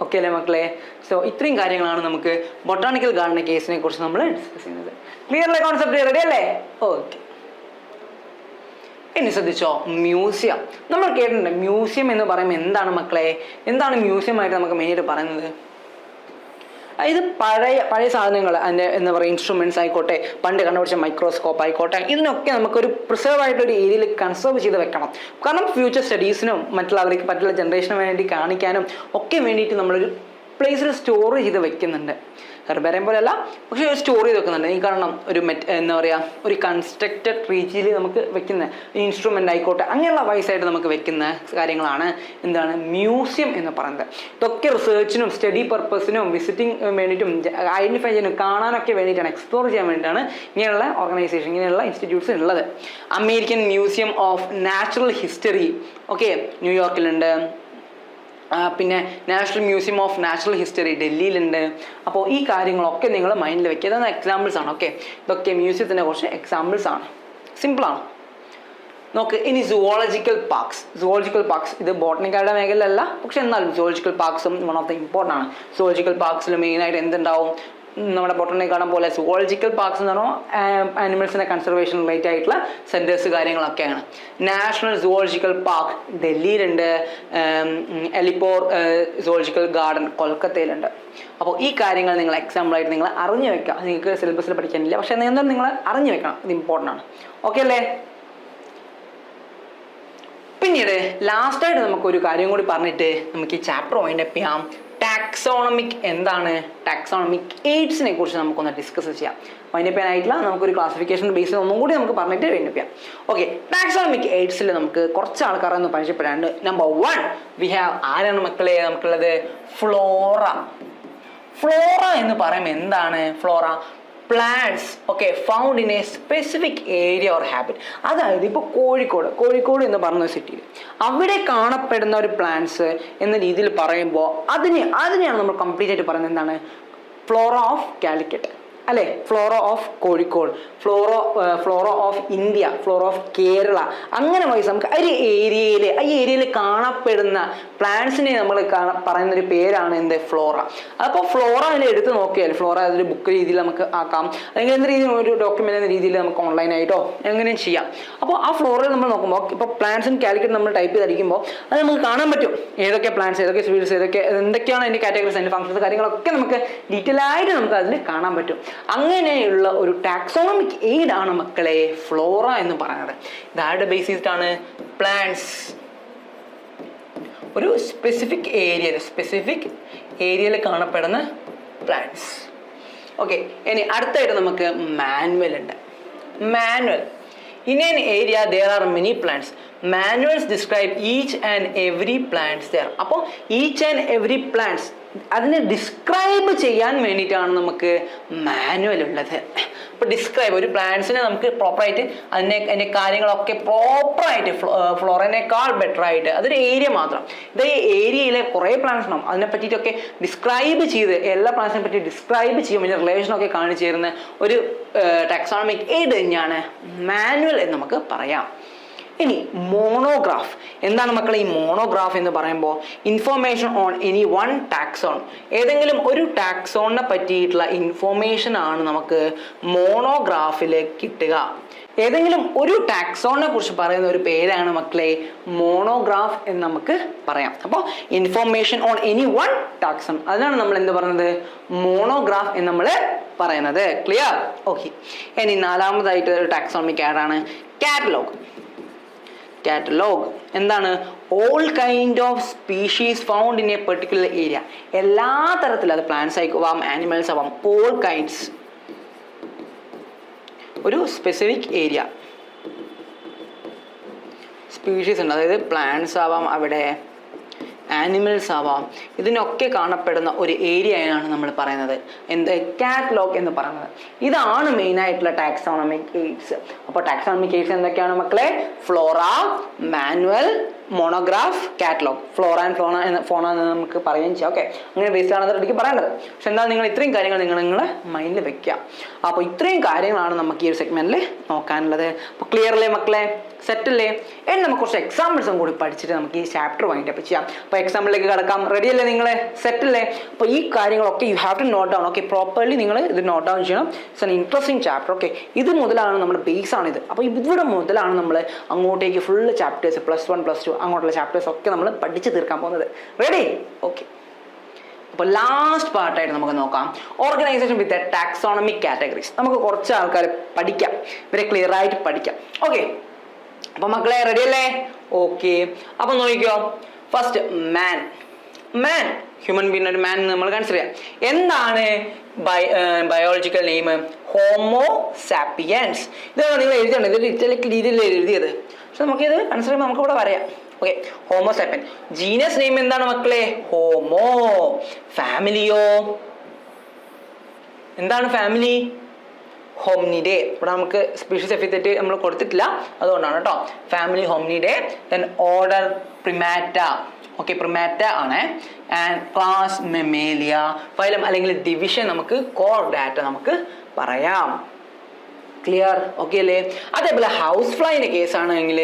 ഓക്കെ അല്ലേ മക്കളെ? സോ ഇത്രയും കാര്യങ്ങളാണ് നമുക്ക് ബൊട്ടാണിക്കൽ ഗാർഡൻ കേസിനെ കുറിച്ച് നമ്മൾ ഡിസ്കസ് ചെയ്യുന്നത്. ക്ലിയർ അല്ലേ? കോൺസെപ്റ്റ് റെഡി അല്ലേ? ഓക്കെ. ഇനി ശ്രദ്ധിച്ചോ, മ്യൂസിയം. നമ്മൾ കേട്ടിട്ടുണ്ട് മ്യൂസിയം എന്ന് പറയുമ്പോൾ എന്താണ് മക്കളെ, എന്താണ് മ്യൂസിയം ആയിട്ട് നമുക്ക് മെയിനായിട്ട് പറയുന്നത്? ഇത് പഴയ സാധനങ്ങൾ, അതിൻ്റെ എന്താ പറയുക ഇൻസ്ട്രുമെൻറ്റ്സ് ആയിക്കോട്ടെ, പണ്ട് കണ്ടുപിടിച്ച മൈക്രോസ്കോപ്പ് ആയിക്കോട്ടെ, ഇതിനൊക്കെ നമുക്കൊരു പ്രിസർവ് ആയിട്ടൊരു ഏരിയയിൽ കൺസർവ് ചെയ്ത് വെക്കണം. കാരണം ഫ്യൂച്ചർ സ്റ്റഡീസിനും മറ്റുള്ള ജനറേഷന് വേണ്ടി കാണിക്കാനും ഒക്കെ വേണ്ടിയിട്ട് നമ്മളൊരു പ്ലേസിൽ സ്റ്റോർ ചെയ്ത് വെക്കുന്നുണ്ട്. ഹെർബേറിയം പോലെയല്ല, പക്ഷേ ഒരു സ്റ്റോർ ചെയ്ത് വെക്കുന്നുണ്ട്. ഈ കാരണം ഒരു എന്താ പറയുക, ഒരു കൺസ്ട്രക്റ്റഡ് റീജിയിൽ നമുക്ക് വെക്കുന്ന ഇൻസ്ട്രുമെൻ്റ് ആയിക്കോട്ടെ, അങ്ങനെയുള്ള വൈസായിട്ട് നമുക്ക് വെക്കുന്ന കാര്യങ്ങളാണ് എന്താണ് മ്യൂസിയം എന്ന് പറയുന്നത്. ഇതൊക്കെ റിസർച്ചിനും സ്റ്റഡി പർപ്പസിനും വിസിറ്റിംഗ് വേണ്ടിയിട്ടും ഐഡൻറ്റിഫൈ ചെയ്യാനും കാണാനൊക്കെ വേണ്ടിയിട്ടാണ്, എക്സ്പ്ലോർ ചെയ്യാൻ വേണ്ടിയിട്ടാണ് ഇങ്ങനെയുള്ള ഓർഗനൈസേഷൻ, ഇങ്ങനെയുള്ള ഇൻസ്റ്റിറ്റ്യൂട്ട്സ് ഉള്ളത്. American museum of natural history okay ന്യൂയോർക്കിലുണ്ട്. പിന്നെ national museum of natural history ഡൽഹിയിലുണ്ട്. അപ്പോൾ ഈ കാര്യങ്ങളൊക്കെ നിങ്ങൾ മൈൻഡിൽ വെക്കുക. ഇതൊന്ന് എക്സാമ്പിൾസ് ആണ്. ഓക്കെ, ഇതൊക്കെ മ്യൂസിയത്തിൻ്റെ കുറച്ച് എക്സാമ്പിൾസ് ആണ്, സിമ്പിളാണ്. നോക്ക്, ഇനി സുവോളജിക്കൽ പാർക്സ് ഇത് ബോട്ടണിക്കാരുടെ മേഖലയല്ല, പക്ഷെ എന്നാലും സുവോളജിക്കൽ പാർക്സും വൺ ഓഫ് ദ ഇമ്പോർട്ടൻ്റ് ആണ്. സുവോളജിക്കൽ പാർക്സിൽ മെയിനായിട്ട് എന്തുണ്ടാവും, നമ്മുടെ ബൊട്ടാണിക്കൽ ഗാർഡൻ പോലെ സുവോളജിക്കൽ പാർക്സ് എന്ന് പറഞ്ഞാൽ ആനിമൽസിൻ്റെ കൺസർവേഷൻ റിലേറ്റഡ് ആയിട്ടുള്ള സെൻറ്റേഴ്സ് കാര്യങ്ങളൊക്കെയാണ്. നാഷണൽ സുവോളജിക്കൽ പാർക്ക് ഡൽഹിയിലുണ്ട്. എലിപ്പോർ സുവോളജിക്കൽ ഗാർഡൻ കൊൽക്കത്തയിലുണ്ട്. അപ്പോൾ ഈ കാര്യങ്ങൾ നിങ്ങൾ എക്സാമ്പിളായിട്ട് നിങ്ങൾ അറിഞ്ഞു വെക്കുക. നിങ്ങൾക്ക് സിലബസിൽ പഠിക്കാനില്ല, പക്ഷേ നിങ്ങൾ അറിഞ്ഞു വെക്കണം, ഇത് ഇമ്പോർട്ടൻ്റ് ആണ്. ഓക്കെ അല്ലേ? പിന്നീട് ലാസ്റ്റായിട്ട് നമുക്കൊരു കാര്യം കൂടി പറഞ്ഞിട്ട് നമുക്ക് ഈ ചാപ്റ്റർ വൈൻഡപ്പ് ചെയ്യാം. ടാക്സോണമിക് എന്താണ്, ടാക്സോണമിക് എയ്ഡ്സിനെ കുറിച്ച് നമുക്കൊന്ന് ഡിസ്കസ് ചെയ്യാം. വൈൻഡപ്പ് ചെയ്യാനായിട്ടില്ല, നമുക്കൊരു ക്ലാസിഫിക്കേഷൻ ബേസിൽ ഒന്നും കൂടി നമുക്ക് പറഞ്ഞിട്ട് വൈൻഡപ്പ് ചെയ്യാം. ഓക്കെ, ടാക്സോണമിക് എയ്ഡ്സിൽ നമുക്ക് കുറച്ച് ആൾക്കാരെ ഒന്ന് പരിചയപ്പെടാണ്ട്. നമ്പർ 1 വി ഹാവ്, ആരാണ് മക്കളെ നമുക്കുള്ളത്, ഫ്ലോറ. ഫ്ലോറ എന്ന് പറയുമ്പോൾ എന്താണ് Flora? Plants okay found in A specific area or habit. അതായത് ഇപ്പോൾ കോഴിക്കോട് എന്ന് പറഞ്ഞ സിറ്റിയിൽ അവിടെ കാണപ്പെടുന്ന ഒരു പ്ലാന്റ്സ് എന്ന രീതിയിൽ പറയുമ്പോൾ അതിനെയാണ് നമ്മൾ കംപ്ലീറ്റ് ആയിട്ട് പറയുന്നത് എന്താണ്, ഫ്ലോറ ഓഫ് കാലിക്കറ്റ് അല്ലേ, Flora of Kozhikode, Flora of India, Flora of Kerala, അങ്ങനെ വൈസ് നമുക്ക് ഈ ഏരിയയിൽ കാണപ്പെടുന്ന പ്ലാന്റ്സിനെ നമ്മൾ പറയുന്നൊരു പേരാണ് എന്ത്, ഫ്ലോറ. അപ്പോൾ ഫ്ലോറ അതിനെ എടുത്ത് നോക്കിയാൽ ഫ്ലോറ അതൊരു ബുക്ക് രീതിയിൽ നമുക്ക് ആക്കാം, അല്ലെങ്കിൽ എന്ത് രീതിയിൽ ഒരു ഡോക്യുമെൻ്റ് എന്ന രീതിയിൽ നമുക്ക് ഓൺലൈനായിട്ടോ എങ്ങനെയും ചെയ്യാം. അപ്പോൾ ആ ഫ്ലോറയിൽ നമ്മൾ നോക്കുമ്പോൾ ഇപ്പോൾ പ്ലാന്റ്സ് ഇൻ കാലിക്കറ്റ് നമ്മൾ ടൈപ്പ് ചെയ്തടിക്കുമ്പോൾ അത് നമുക്ക് കാണാൻ പറ്റും ഏതൊക്കെ പ്ലാന്റ്സ്, ഏതൊക്കെ സ്വീറ്റ്സ്, എന്തൊക്കെയാണ് അതിൻ്റെ കാറ്റഗറീസ്, അതിൻ്റെ ഫംഗ്ഷൻസ് കാര്യങ്ങളൊക്കെ നമുക്ക് ഡീറ്റെയിൽ ആയിട്ട് നമുക്ക് അതിൽ കാണാൻ പറ്റും. അങ്ങനെയുള്ള ഒരു ടാക്സോണമിക് എയ്ഡ് ആണ് മക്കളെ ഫ്ലോറ എന്ന് പറയുന്നത്. ഇതാരുടെ ബേസിസിലാണ്, പ്ലാന്റ്സ് ഒരു സ്പെസിഫിക് ഏരിയയിൽ കാണപ്പെടുന്ന പ്ലാന്റ്സ്. ഓക്കെ, ഇനി അടുത്തായിട്ട് നമുക്ക് മാനുവൽ ഉണ്ട്. Manual in an area there are many plants. Manuals describe each and every plants there. അപ്പോൾ each and every plants അതിനെ ഡിസ്ക്രൈബ് ചെയ്യാൻ വേണ്ടിയിട്ടാണ് നമുക്ക് മാനുവൽ ഉള്ളത്. അപ്പോൾ ഡിസ്ക്രൈബ് ഒരു പ്ലാന്റ്സിനെ നമുക്ക് പ്രോപ്പറായിട്ട് അതിൻ്റെ കാര്യങ്ങളൊക്കെ പ്രോപ്പറായിട്ട് ഫ്ലോറിനേക്കാൾ ബെറ്റർ ആയിട്ട് അതൊരു ഏരിയ മാത്രം, ഇത് ഈ ഏരിയയിലെ കുറേ പ്ലാന്റ്സ് ഉണ്ടാവും, അതിനെ പറ്റിയിട്ടൊക്കെ ഡിസ്ക്രൈബ് ചെയ്ത് എല്ലാ പ്ലാന്റ്സിനെ പറ്റി ഡിസ്ക്രൈബ് ചെയ്യും, അതിൻ്റെ റിലേഷനൊക്കെ കാണിച്ചു തരുന്ന ഒരു ടാക്സോണമിക് എയ്ഡ് തന്നെയാണ് മാനുവൽ എന്ന് നമുക്ക് പറയാം. ഇനി മോണോഗ്രാഫ് എന്താണ് മക്കളെ? ഈ മോണോഗ്രാഫ് എന്ന് പറയുമ്പോൾ information on any one taxon, ഏതെങ്കിലും ഒരു ടാക്സോണിനെ പറ്റിയിട്ടുള്ള ഇൻഫോർമേഷൻ ആണ് നമുക്ക് മോണോഗ്രാഫിൽ കിട്ടുക. ഏതെങ്കിലും ഒരു ടാക്സോണിനെ കുറിച്ച് പറയുന്ന ഒരു പേരാണ് മക്കളെ മോണോഗ്രാഫ് എന്ന് നമുക്ക് പറയാം. അപ്പോൾ information on any one taxon, അതിനാണ് നമ്മൾ എന്ത് പറയുന്നത്? മോണോഗ്രാഫ് എന്ന് നമ്മൾ പറയുന്നത്. ക്ലിയർ? ഓക്കെ. ഇനി നാലാമതായിട്ട് ഒരു ടാക്സോണമിക് ആഡാണ് കാറ്റലോഗ്. കാറ്റലോഗ് എന്താണ്? All kind of species found in A particular area. എല്ലാ തരത്തിലും, അത് പ്ലാന്റ്സ് ആവാം, ആനിമൽസ് ആവാം, ഓൾ കൈൻഡ്സ്, ഒരു സ്പെസിഫിക് ഏരിയ സ്പീഷീസ് ഉണ്ട്, അതായത് പ്ലാന്റ്സ് ആവാം, അവിടെ ആനിമൽസ് ആവാം, ഇതിനൊക്കെ കാണപ്പെടുന്ന ഒരു ഏരിയയാണ് നമ്മൾ പറയുന്നത് എന്ത്? കാറ്റലോഗ് എന്ന് പറയുന്നത്. ഇതാണ് മെയിൻ ആയിട്ടുള്ള ടാക്സോണമിക് എയ്ഡ്സ്. അപ്പോൾ ടാക്സോണമിക് എയ്ഡ്സ് എന്തൊക്കെയാണ് മക്കളെ? Flora, manual, monograph, catalogue. Flora and fauna എന്ന് നമുക്ക് പറയുകയും ചെയ്യാം. ഓക്കെ, അങ്ങനെ ബേസ്ഡ് ആണ് എനിക്ക് പറയേണ്ടത്. പക്ഷെ എന്താ, നിങ്ങൾ ഇത്രയും കാര്യങ്ങൾ നിങ്ങളെ മൈൻഡിൽ വെക്കുക. അപ്പോൾ ഇത്രയും കാര്യങ്ങളാണ് നമുക്ക് ഈ ഒരു സെഗ്മെന്റിൽ നോക്കാനുള്ളത്. അപ്പോൾ ക്ലിയർ അല്ലേ മക്കളെ? സെറ്റ് അല്ലേ? ഇനി നമുക്ക് കുറച്ച് എക്സാമ്പിൾസും കൂടി പഠിച്ചിട്ട് നമുക്ക് ഈ ചാപ്റ്റർ വൈൻഡപ്പ് ചെയ്യാം. അപ്പോൾ എക്സാമ്പിളിലേക്ക് കിടക്കാം. റെഡി അല്ലേ നിങ്ങൾ? സെറ്റ് അല്ലേ? അപ്പോൾ ഈ കാര്യങ്ങളൊക്കെ you have to note down. Okay, properly നിങ്ങൾ ഇത് നോട്ട് ഡൗൺ ചെയ്യണം. It's an interesting chapter. Okay, ഇത് മുതലാണ് നമ്മുടെ ബേസ് ആണിത്. അപ്പോൾ ഇവിടെ മുതലാണ് നമ്മൾ അങ്ങോട്ടേക്ക് ഫുള്ള് ചാപ്റ്റേഴ്സ് +1 +2 അങ്ങോട്ടുള്ള ചാപ്റ്റേഴ്സ് ഒക്കെ നമ്മൾ പഠിച്ച് തീർക്കാൻ പോകുന്നത്. റെഡി? ഓക്കെ. അപ്പോൾ ലാസ്റ്റ് പാർട്ടായിട്ട് നമുക്ക് നോക്കാം ഓർഗനൈസേഷൻ വിത്ത് ടാക്സോണമിക് കാറ്റഗറീസ്. നമുക്ക് കുറച്ച് ആൾക്കാർ പഠിക്കാം, ഇവരെ ക്ലിയർ ആയിട്ട് പഠിക്കാം. ഓക്കെ, അപ്പൊ മക്കളെ റെഡി അല്ലേ? ഓക്കെ, അപ്പൊ നോക്കിക്കോ. ഫസ്റ്റ് മാൻ ഹ്യൂമൻ ബീങ് ഒരു മാൻ നമ്മൾ കൺസിഡർ ചെയ്യാം. എന്താണ് ബയോളജിക്കൽ നെയിം? Homo sapiens. ഇതാണ് നിങ്ങൾ എഴുതിയാണ്, ഇതൊരു ഇറ്റാലിക് രീതിയിൽ എഴുതിയത്. പക്ഷെ നമുക്കിത് കൺസിഡർ ചെയ്യുമ്പോൾ നമുക്ക് ഇവിടെ പറയാം. Okay, homo sapien. Genus name എന്താണ് മക്കളെ? ഹോമോ. ഫാമിലിയോ? എന്താണ് ഫാമിലി? ഹോമിനിഡേ. ഇവിടെ നമുക്ക് സ്പീഷീസ് എപ്പിത്തറ്റ് നമ്മൾ കൊടുത്തിട്ടില്ല, അതുകൊണ്ടാണ് കേട്ടോ. Family hominidae. Then order primata. Okay, primata ആണ്. And class mammalia. ഫൈലം അല്ലെങ്കിൽ ഡിവിഷൻ നമുക്ക് കോർഡാറ്റ നമുക്ക് പറയാം. ക്ലിയർ? ഓക്കെ അല്ലേ? അതേപോലെ ഹൗസ് ഫ്ലൈൻ്റെ കേസാണെങ്കിൽ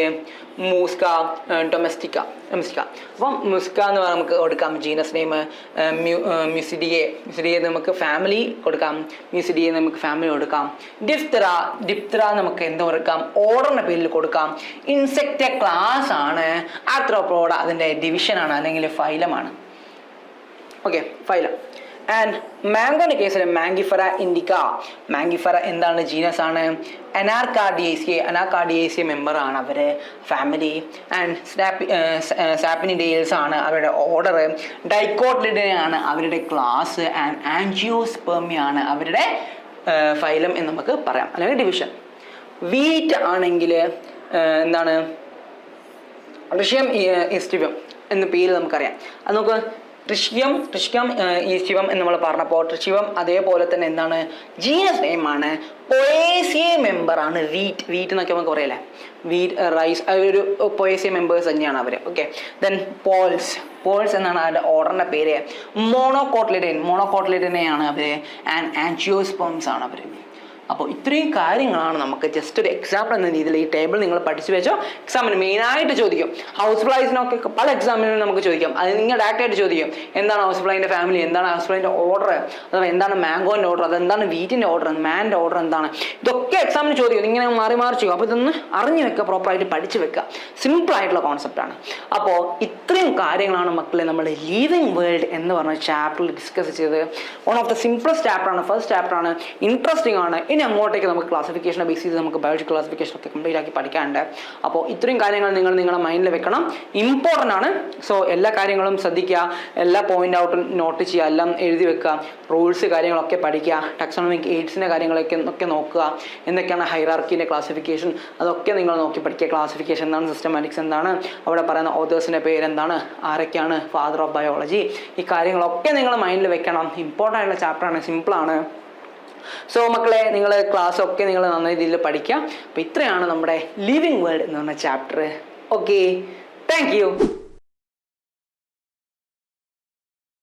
മൂസ്ക, ഡൊമസ്റ്റിക്ക. അപ്പം മുസ്ക എന്ന് പറഞ്ഞാൽ നമുക്ക് കൊടുക്കാം ജീനസ് നെയിം. മ്യൂസിഡിയെ നമുക്ക് ഫാമിലി കൊടുക്കാം. മ്യൂസിഡിയെ നമുക്ക് ഫാമിലി കൊടുക്കാം. ഡിപ്തറ നമുക്ക് എന്ത് കൊടുക്കാം? ഓർഡറിന്റെ പേരിൽ കൊടുക്കാം. ഇൻസെക്റ്റ ക്ലാസ് ആണ്. ആർത്രോപോഡ അതിൻ്റെ ഡിവിഷൻ ആണ് അല്ലെങ്കിൽ ഫൈലമാണ്. Okay, phylum. ആൻഡ് മാംഗോന്റെ കേസിൽ മാംഗിഫറ ഇൻഡിക്ക. മാംഗിഫറ എന്താണ്? ജീനസ് ആണ്. അനാകാർഡിയേസിയ മെമ്പർ ആണ് അവര്, ഫാമിലി. ആൻഡ് സാപ്പിനിഡേൽസ് ആണ് അവരുടെ ഓർഡർ. ഡൈക്കോട്ടിലിഡേ ആണ് അവരുടെ ക്ലാസ്. ആൻഡ് ആൻജിയോസ്പെർമിയ ആണ് അവരുടെ ഫൈലം എന്ന് നമുക്ക് പറയാം, അല്ലെങ്കിൽ ഡിവിഷൻ. വീറ്റ് ആണെങ്കിൽ എന്താണ്? ട്രിഷ്യം ഈസ്റ്റിവം എന്ന പേര് നമുക്കറിയാം. അത് നമുക്ക് ട്രിഷ്യം ഈസ്റ്റിവം എന്ന് നമ്മൾ പറഞ്ഞപ്പോൾ ട്രിഷ്യം അതേപോലെ തന്നെ എന്താണ്? ജീനസ് നെയിം ആണ്. പൊയേസിയ മെമ്പർ ആണ് വീറ്റ് എന്നൊക്കെ നമുക്ക് പറയല്ലേ, വീറ്റ് റൈസ്, ഒരു പൊയേസിയ മെമ്പേഴ്സ് തന്നെയാണ് അവർ. ഓക്കെ, ദെൻ പോൾസ് എന്നാണ് അവരുടെ ഓർഡറിന്റെ പേര്. മോണോകോട്ട്ലിഡനെയാണ് അവര്. ആൻഡ് ആൻജിയോസ്പേംസ് ആണ് അവര്. അപ്പോൾ ഇത്രയും കാര്യങ്ങളാണ് നമുക്ക് ജസ്റ്റ് ഒരു എക്സാമ്പിൾ എന്ന രീതിയിൽ ഈ ടേബിൾ നിങ്ങൾ പഠിച്ചു വെച്ചോ. എക്സാമിന് മെയിനായിട്ട് ചോദിക്കും. ഹൗസ് ഫ്ലൈസിനൊക്കെ പല എക്സാമിനും നമുക്ക് ചോദിക്കാം. അത് നിങ്ങൾ ഡയറക്റ്റായിട്ട് ചോദിക്കും. എന്താണ് ഹൗസ് ഫ്ലൈൻ്റെ ഫാമിലി? എന്താണ് ഹൗസ് ഫ്ലൈൻ്റെ ഓർഡർ? അഥവാ എന്താണ് മാംഗോൻ്റെ ഓർഡർ? അതെന്താണ് വീറ്റിൻ്റെ ഓർഡർ? മാൻ്റെ ഓർഡർ എന്താണ്? ഇതൊക്കെ എക്സാമിന് ചോദിക്കും. ഇങ്ങനെ മാറി ചെയ്യും. അപ്പോൾ ഇതൊന്ന് അറിഞ്ഞു വെക്കുക, പ്രോപ്പറായിട്ട് പഠിച്ചു വെക്കുക. സിമ്പിൾ ആയിട്ടുള്ള കോൺസെപ്റ്റാണ്. അപ്പോൾ ഇത്രയും കാര്യങ്ങളാണ് മക്കളെ നമ്മൾ ലിവിങ് വേൾഡ് എന്ന് പറഞ്ഞ ചാപ്റ്ററിൽ ഡിസ്കസ് ചെയ്തത്. വൺ ഓഫ് ദ സിംപ്ലസ്റ്റ് ചാപ്റ്ററാണ്, ഫസ്റ്റ് ചാപ്റ്ററാണ്, ഇൻട്രസ്റ്റിംഗ് ആണ്. ഇനി അങ്ങോട്ടേക്ക് നമുക്ക് ക്ലാസിഫിക്കേഷനെ ബേസ് ചെയ്ത് നമുക്ക് ബയോളജി ക്ലാസിഫിക്കേഷൻ ഒക്കെ കംപ്ലീറ്റ് ആക്കി പഠിക്കാനുണ്ട്. അപ്പോൾ ഇത്രയും കാര്യങ്ങൾ നിങ്ങൾ നിങ്ങളുടെ മൈൻഡിൽ വെക്കണം, ഇമ്പോർട്ടൻ്റ് ആണ്. സോ എല്ലാ കാര്യങ്ങളും ശ്രദ്ധിക്കുക, എല്ലാ പോയിന്റ് ഔട്ടും നോട്ട് ചെയ്യുക, എല്ലാം എഴുതി വെക്കുക, റൂൾസ് കാര്യങ്ങളൊക്കെ പഠിക്കുക, ടാക്സോണമിക് എയ്ഡ്സിൻ്റെ കാര്യങ്ങളൊക്കെ നോക്കുക, എന്തൊക്കെയാണ് ഹൈറാർക്കിൻ്റെ ക്ലാസിഫിക്കേഷൻ അതൊക്കെ നിങ്ങൾ നോക്കി പഠിക്കുക. ക്ലാസിഫിക്കേഷൻ എന്താണ്, സിസ്റ്റമാറ്റിക്സ് എന്താണ്, അവിടെ പറയുന്ന ഓതേഴ്സിൻ്റെ പേരെന്താണ്, ആരൊക്കെയാണ് ഫാദർ ഓഫ് ബയോളജി, ഈ കാര്യങ്ങളൊക്കെ നിങ്ങൾ മൈൻഡിൽ വെക്കണം. ഇമ്പോർട്ടൻ്റ് ആയിട്ടുള്ള ചാപ്റ്ററാണ്, സിമ്പിളാണ്. സോ മക്കളെ, നിങ്ങൾ ക്ലാസ് ഒക്കെ നിങ്ങൾ നന്നായി രീതിയിൽ പഠിക്കുക. അപ്പോൾ ഇത്രയാണ് നമ്മുടെ ലിവിങ് വേൾഡ് എന്ന് പറഞ്ഞ ചാപ്റ്റർ. Okay, thank you.